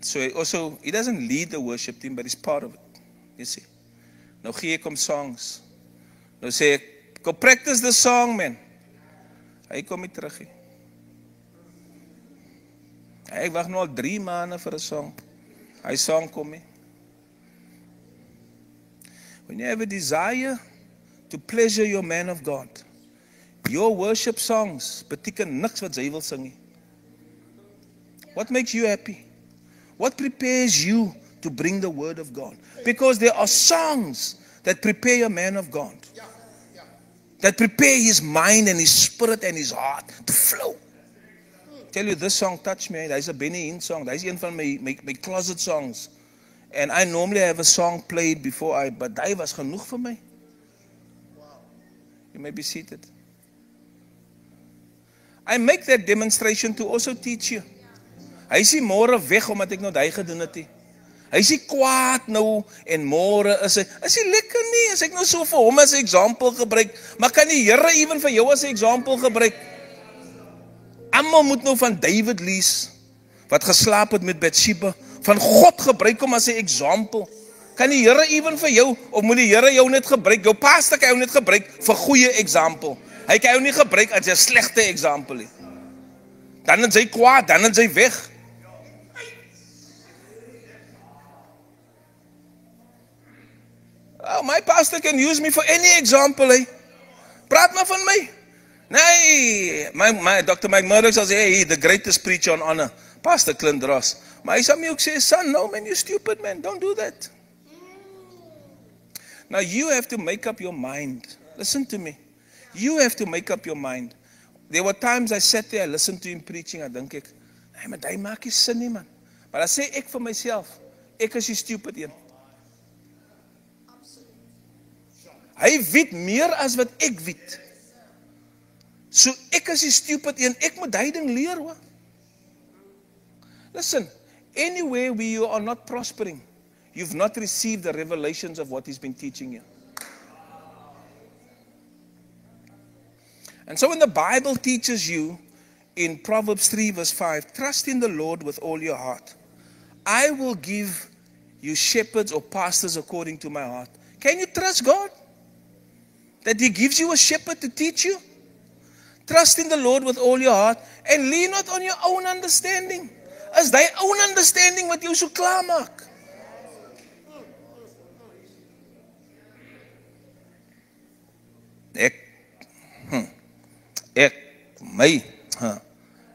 A: So he doesn't lead the worship team, but he's part of it. You see. Nou gee ek hom songs. Nou sê ek, go practice the song, man. Hy kom nie terug nie. Ek wag nou al 3 maande vir 'n song. Hy song kom nie. When you have a desire to pleasure your man of God, your worship songs beteken niks wat jy wil sing nie. What makes you happy? What prepares you to bring the word of God? Because there are songs that prepare a man of God. That prepare his mind and his spirit and his heart to flow. Tell you, this song touched me. There's a Benny Hinn song. There's one from my closet songs. And I normally have a song played before but hy was genoeg vir my. You may be seated. I make that demonstration to also teach you. Hy is nie môre weg omdat ek nou daai gedoen het nie. Hy is nie kwaad nou en môre is hy lekker nie, as ek nou so vir hom as 'n example gebruik, maar kan die Here ewen vir jou as 'n example gebruik? Almal moet nou van David lees, wat geslaap het met Bathsheba, van God gebruik hom as 'n example. Kan die Here ewen vir jou, of moet die Here jou net gebruik, jou pastor kan jou net gebruik vir goeie example. Hy kan jou nie gebruik as 'n slegte example nie. Dan is hy kwaad, dan is hy weg. Oh, my pastor can use me for any example, eh? Praat maar van my. Nee, my Dr. Mike Murdoch sal sê, hey, the greatest preacher on honor, Pastor Clint Ross. Maar hy sal my ook sê, son, no man, you stupid man, don't do that. Now you have to make up your mind. Listen to me. You have to make up your mind. There were times I sat there, I listened to him preaching, I dink ek, hey, maar hy maak nie sin nie, man. Maar dan sê ek vir myself, ek is die stupid een. Hy weet meer as wat ek weet. So ek is die stupid een, ek moet die ding leer hoor. Listen, anywhere where you are not prospering, you've not received the revelations of what he's been teaching you. And so when the Bible teaches you in Proverbs 3 verse 5, trust in the Lord with all your heart. I will give you shepherds or pastors according to my heart. Can you trust God? That he gives you a shepherd to teach you? Trust in the Lord with all your heart and lean not on your own understanding. is die own understanding wat jou so klaar maak. My,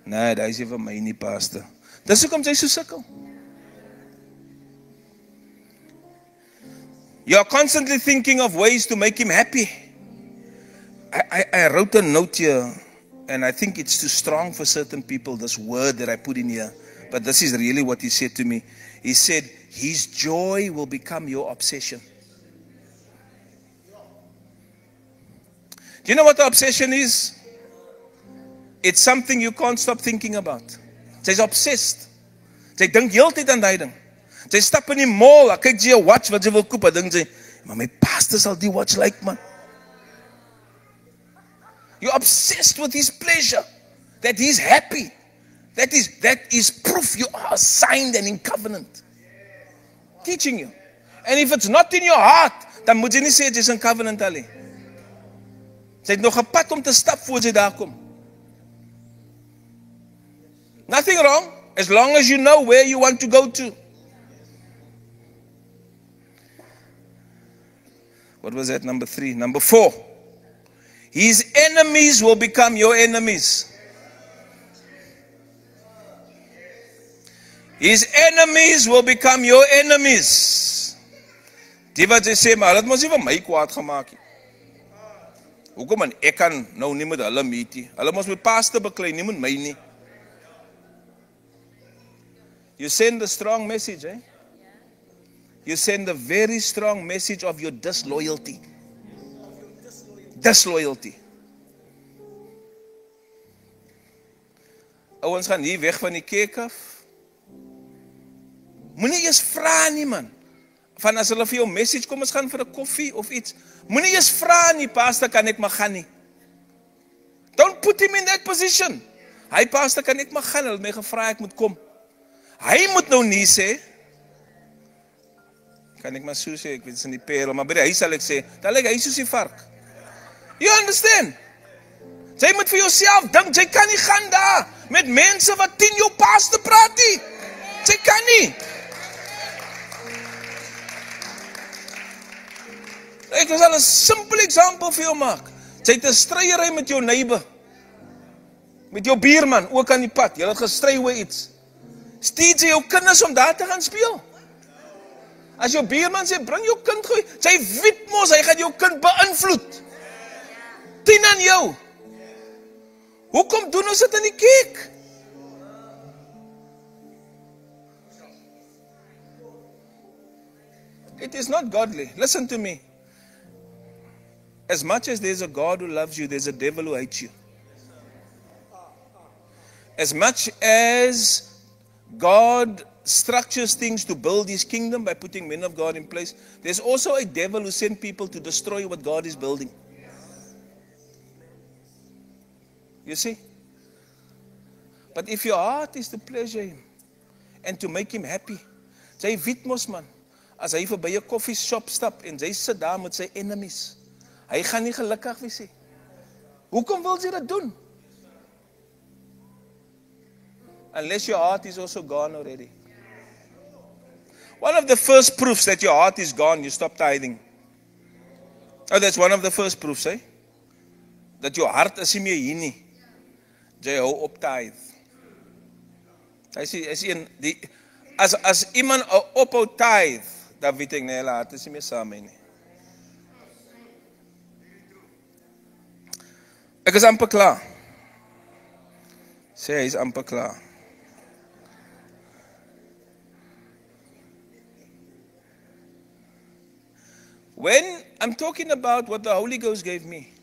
A: nee, dat is nie vir my nie, pastor. Dis hoekom sy so sukkel. You are constantly thinking of ways to make him happy. I wrote a note here, and I think it's too strong for certain people, this word that I put in here. But this is really what he said to me. He said, his joy will become your obsession. Do you know what the obsession is? It's something you can't stop thinking about. Sy's obsessed. Sy dink heeltyd aan daai ding. Sy stap in die mall, kyk jy 'n watch wat sy wil koop, dink sy, maar my pastor sal die watch like, man. You're obsessed with his pleasure, that he's happy. That is proof you are signed and in covenant. Teaching you. And if it's not in your heart, dan moet jy nie sê jy's in covenant al nie. Sy het nog 'n pad om te stap voor sy daar kom. Nothing wrong, as long as you know where you want to go to. What was that? Number 3. Number 4. His enemies will become your enemies. His enemies will become your enemies. Die wat sy sê, maar hulle het mos nie van my kwaad gemaak nie. Hoekom man, ek kan nou nie met hulle meet nie. Hulle mos met pastor beklei, nie met my nie. You send a strong message, eh? You send a very strong message of your disloyalty. Disloyalty. Ouens gaan hier weg van die kerk af. Moenie eers vra nie, man. Van as hulle vir jou message kom, ons gaan vir 'n koffie of iets. Moenie eers vra nie, pastor, kan ek maar gaan nie. Don't put him in that position. Hy, pastor, kan ek maar gaan? Hulle het my gevra ek moet kom. Hy moet nou nie sê, kan ek maar so sê, ek weet is in die perel, maar by die huis sal ek sê, dan lyk hy soos die vark. You understand? Jy moet vir jouself dink, jy kan nie gaan daar met mense wat 10 jou pastor praat nie. Jy kan nie. Ek sal 'n simpel example vir jou maak. Jy het 'n stryery met jou neighbor, met jou buurman, ook aan die pad. Jy het gestry oor iets. Stuur jy jou kinders om daar te gaan speel? As jou buurman sê, bring jou kind gooi, sy weet mos, hy gaan jou kind beïnvloed. 10 aan jou. Hoekom doen ons dit in die kerk? It is not godly. Listen to me. As much as there's a God who loves you, there's a devil who hates you. As much as God structures things to build his kingdom by putting men of God in place, there's also a devil who sends people to destroy what God is building. You see? But if your heart is to pleasure him and to make him happy, jy weet mos man, as hy verby 'n coffee shop stap en hy sit daar met sy enemies, hy gaan nie gelukkig wees nie. Hoekom wil jy dit doen? Unless your heart is also gone already. One of the first proofs that your heart is gone, you stop tithing. Oh, that's one of the first proofs, eh? Dat jou hart is nie meer hier nie. Jy hou op tithe. As iemand ophou tithe, dan weet ek nie, hulle hart is nie meer saam mee nie. Ek is amper klaar. Sê, hy is amper klaar. When I'm talking about what the Holy Ghost gave me,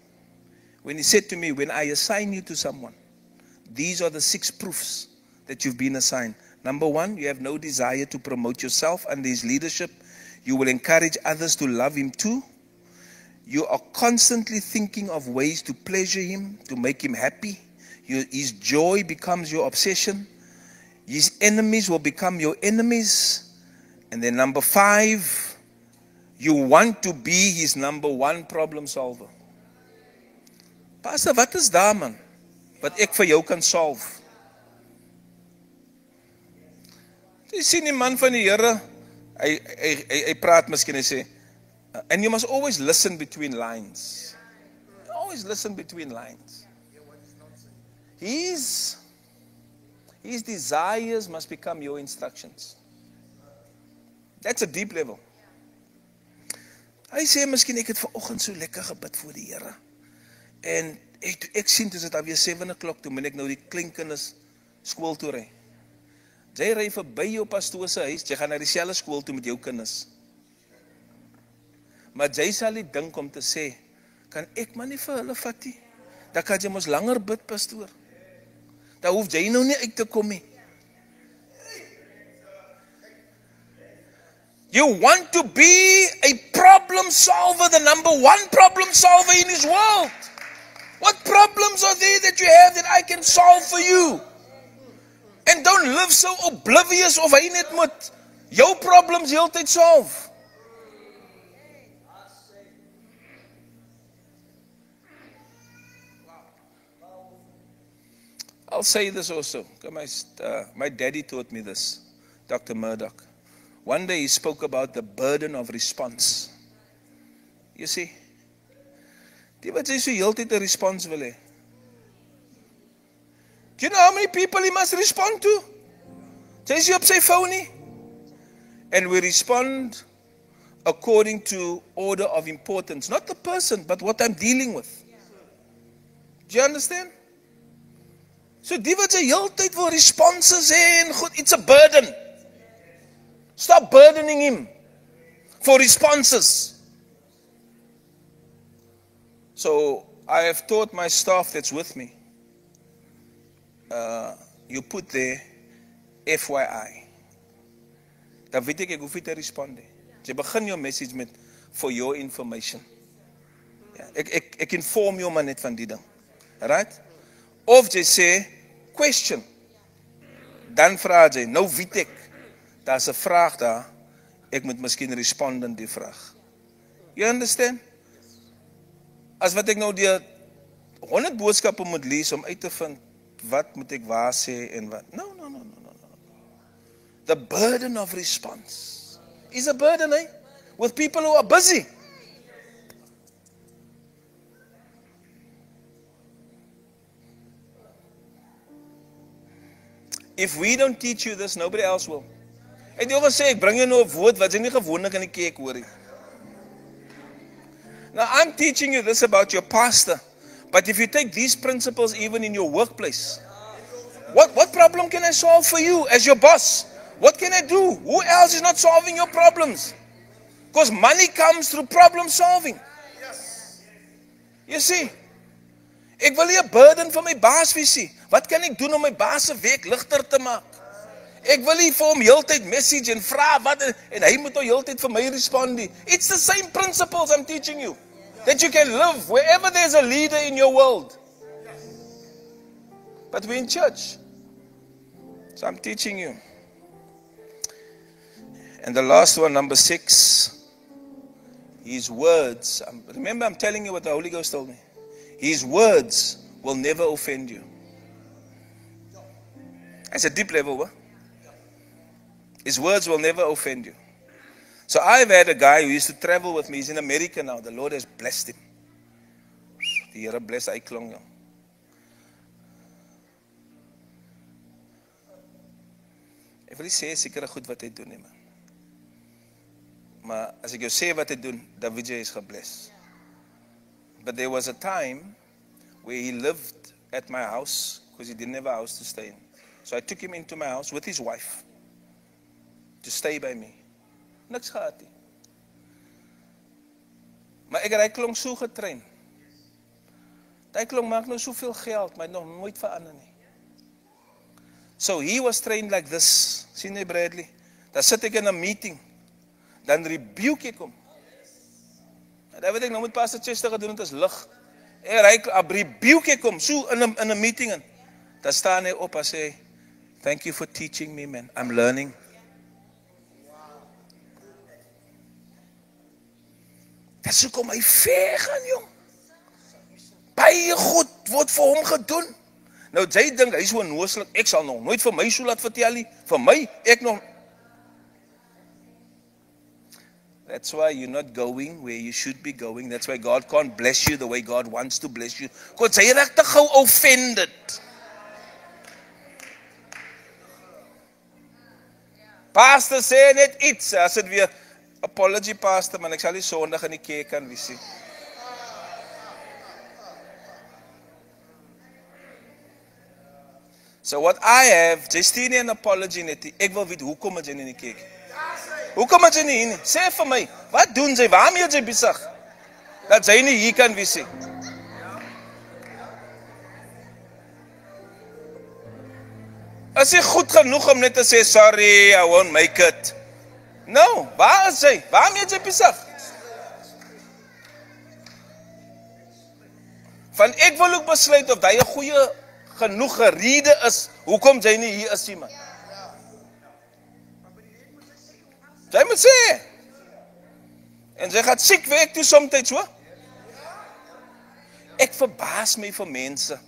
A: when he said to me, when I assign you to someone, these are the 6 proofs that you've been assigned. Number 1, you have no desire to promote yourself under his leadership. You will encourage others to love him too. You are constantly thinking of ways to pleasure him, to make him happy. His joy becomes your obsession. His enemies will become your enemies. And then number 5, you want to be his number 1 problem solver. Pastor, wat is daar man? Wat ek vir jou kan solve? Jy sien die man van die Here, hy praat miskien, hy sê, and you must always listen between lines. Always listen between lines. His desires must become your instructions. That's a deep level. Hy sê, miskien ek het vanoggend so lekker gebid voor die Here. En ek sien dit is alweer 7 o'clock, toe moet ek nou die kleinkinders skool toe ry. Jy ry verby jou pastoor se huis, jy gaan na dieselfde skool toe met jou kinders. Maar jy sal nie dink om te sê, kan ek maar nie vir hulle vat nie? Dan kan jy mos langer bid, pastoor. Dan hoef jy nou nie uit te kom nie. You want to be a problem solver, the number one problem solver in this world. What problems are there that you have that I can solve for you? And don't live so oblivious of hy net moet jou problems heeltyd solve. I'll say this also. My daddy taught me this, Dr. Murdoch. One day he spoke about the burden of response. You see, die wat jy so heeltyd 'n response wil hê. Do you know how many people he must respond to? Jy is op sy phone nie. And we respond according to order of importance. Not the person, but what I'm dealing with. Do you understand? So die wat sy heeltyd wil responses hê en goed, it's a burden. Stop burdening him for responses. So I have taught my staff that's with me, you put there FYI. Dan weet ek hoef nie te respond nie. Jy begin jou message met for your information. Ek inform jou maar net van die ding. Right? Of jy sê question. Dan vra jy, nou weet ek, daar's 'n vraag daar, ek moet miskien respond aan die vraag. You understand? As wat ek nou die 100 boodskappe moet lees om uit te vind, wat moet ek waar sê en wat? No. The burden of response is a burden, with people who are busy. If we don't teach you this, nobody else will. Ek het jou gesê, ek bring jou nou 'n woord wat jy nie gewoonlik in die kerk hoor nie. Now I'm teaching you this about your pastor, but if you take these principles even in your workplace, what problem can I solve for you as your boss? What can I do? Who else is not solving your problems? Because money comes through problem solving. You see, ek wil nie 'n burden vir my baas wees nie. Wat kan ek doen om my baas se week ligter te maak? Ek wil nie vir hom heeltyd message en vra wat en hy moet nou heeltyd vir my respond nie. It's the same principles I'm teaching you. That you can live wherever there's a leader in your world. But we're in church. So I'm teaching you. And the last one, number 6, his words. Remember, I'm telling you what the Holy Ghost told me. His words will never offend you. That's a deep level, what? His words will never offend you. So I've had a guy who used to travel with me. He's in America now. The Lord has blessed him. Die Here bless hy klong jou. Ek wil nie sê sekere goed wat hy doen nie, man. Maar as ek jou sê wat hy doen, dan weet jy hy is gebless. But there was a time where he lived at my house because he didn't have a house to stay in. So I took him into my house with his wife to stay by me. Niks gehad nie. Maar ek het hy klong so getrain. Hy klong maak nou soveel geld, maar hy het nog nooit verander nie. So he was trained like this. Sien jy, Bradley? Dan sit ek in 'n meeting. Dan rebuke ek hom. Dan weet ek nou met Pastor Chester gedoen het as lig. Ek rebuke ek hom so in 'n meeting in. Dan staan hy op en sê, "Thank you for teaching me, man. I'm learning." Dit is hoekom hy ver gaan, jong. Baie goed word vir hom gedoen. Nou jy dink hy is so onnooslik, ek sal nog nooit vir my so laat vertel nie. Vir my, ek nog That's why you're not going where you should be going. That's why God can't bless you the way God wants to bless you. Because hy raak te gou offended. Pastor sê net iets, as dit weer apology pastor, man, ek sal nie Sondag in die kerk kan wees nie. So what I have, just nie 'n apology net. Ek wil weet hoekom is jy nie in die kerk? Hoekom is jy nie hier nie? Sê vir my, wat doen jy? Waarmee is jy besig? Dat jy nie hier kan wees nie. Is jy goed genoeg om net te sê sorry, I won't make it? No, waar is jy? Waarmee is jy besig? Van ek wil ook besluit of jy 'n goeie genoeg rede is hoekom jy nie hier is nie, man. Jy moet sê. En jy gaan siek werk toe soms, hoor. Ek verbaas my vir mense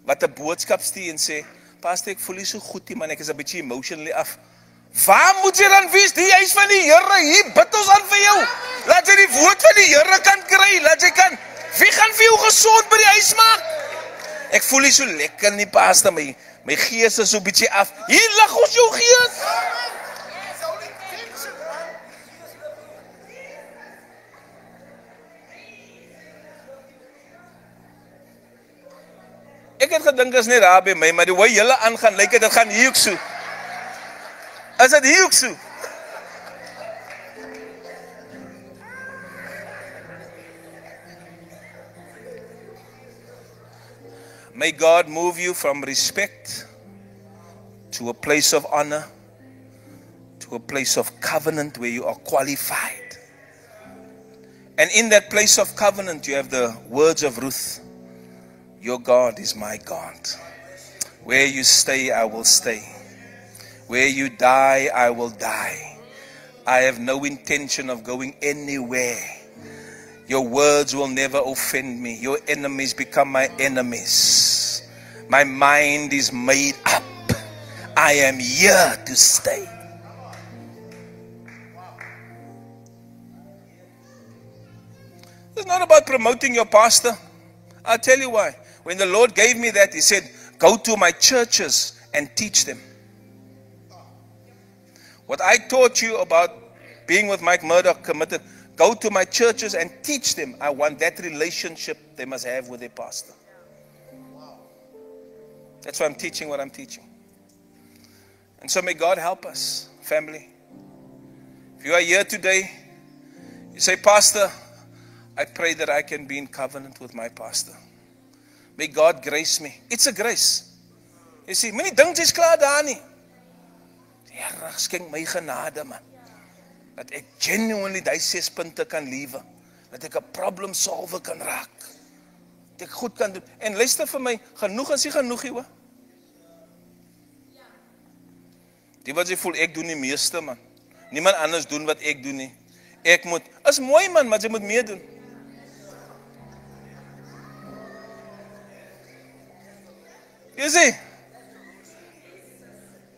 A: wat 'n boodskap stuur en sê, pastor, ek voel nie so goed nie, man, ek is 'n bietjie emotionally af. Waar moet jy dan wees? Die huis van die Here, hier bid ons aan vir jou. Laat jy die woord van die Here kan kry, laat jy kan. Wie gaan vir jou gesond by die huis maak? Ek voel nie so lekker nie, pastor, my gees is so bietjie af. Hier lig ons jou gees. Ek het gedink is net daar by my, maar die hoe julle aangaan, lyk dit gaan hier ook so. Is dit hier ook so? May God move you from respect to a place of honor, to a place of covenant where you are qualified. And in that place of covenant, you have the words of Ruth. Your God is my God. Where you stay, I will stay. Where you die, I will die. I have no intention of going anywhere. Your words will never offend me. Your enemies become my enemies. My mind is made up. I am here to stay. It's not about promoting your pastor. I'll tell you why. When the Lord gave me that, He said, go to my churches and teach them. What I taught you about being with Mike Murdoch committed, go to my churches and teach them. I want that relationship they must have with their pastor. That's why I'm teaching what I'm teaching. And so may God help us, family. If you are here today, you say, Pastor, I pray that I can be in covenant with my pastor. May God grace me. It's a grace. You see, many dink jy's klaar daar nie. Here, skenk my genade, man. Dat ek genuinely die 6 punte kan lewe. Dat ek 'n problem solver kan raak. Dat ek goed kan doen. En luister vir my, genoeg is nie genoeg nie, hoor. Die wat jy voel, ek doen die meeste, man. Niemand anders doen wat ek doen nie. Ek moet, is mooi, man, maar jy moet meer doen. Jy sê,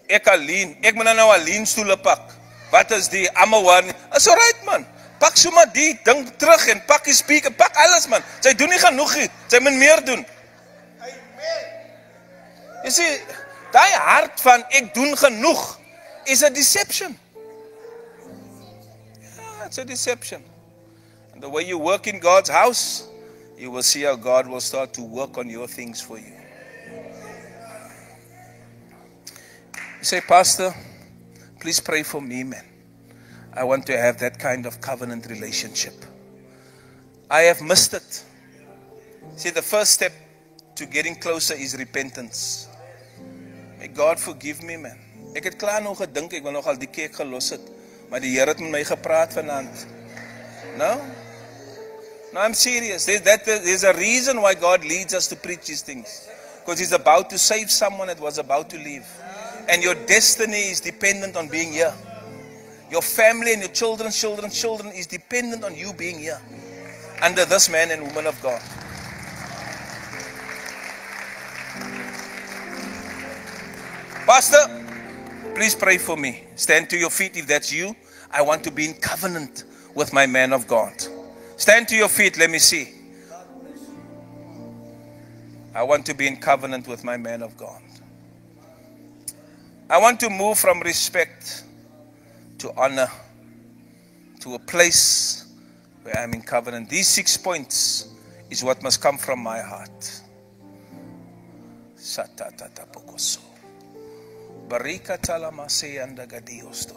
A: ek alleen, ek moet nou alleen stoele pak. Wat is die, amawaar nie? Is alright, man. Pak so maar die ding terug en pak die speaker, pak alles, man. Sy doen nie genoeg nie, sy moet meer doen. Jy sê, die hart van ek doen genoeg is a deception. Yeah, it's a deception. And the way you work in God's house, you will see how God will start to work on your things for you. You say, Pastor, please pray for me, man. I want to have that kind of covenant relationship. I have missed it. See, the first step to getting closer is repentance. May God forgive me, man. Ek het klaar nog gedink, ek wil nog al die kerk gelos het. Maar die Here het met my gepraat vanaand. No? No, I'm serious. There's a reason why God leads us to preach these things. Because He's about to save someone that was about to leave. And your destiny is dependent on being here. Your family and your children is dependent on you being here. Under this man and woman of God. Pastor, please pray for me. Stand to your feet if that's you. I want to be in covenant with my man of God. Stand to your feet, let me see. I want to be in covenant with my man of God. I want to move from respect to honor to a place where I'm in covenant. These 6 points is what must come from my heart. Barika talamase anda gadiosto.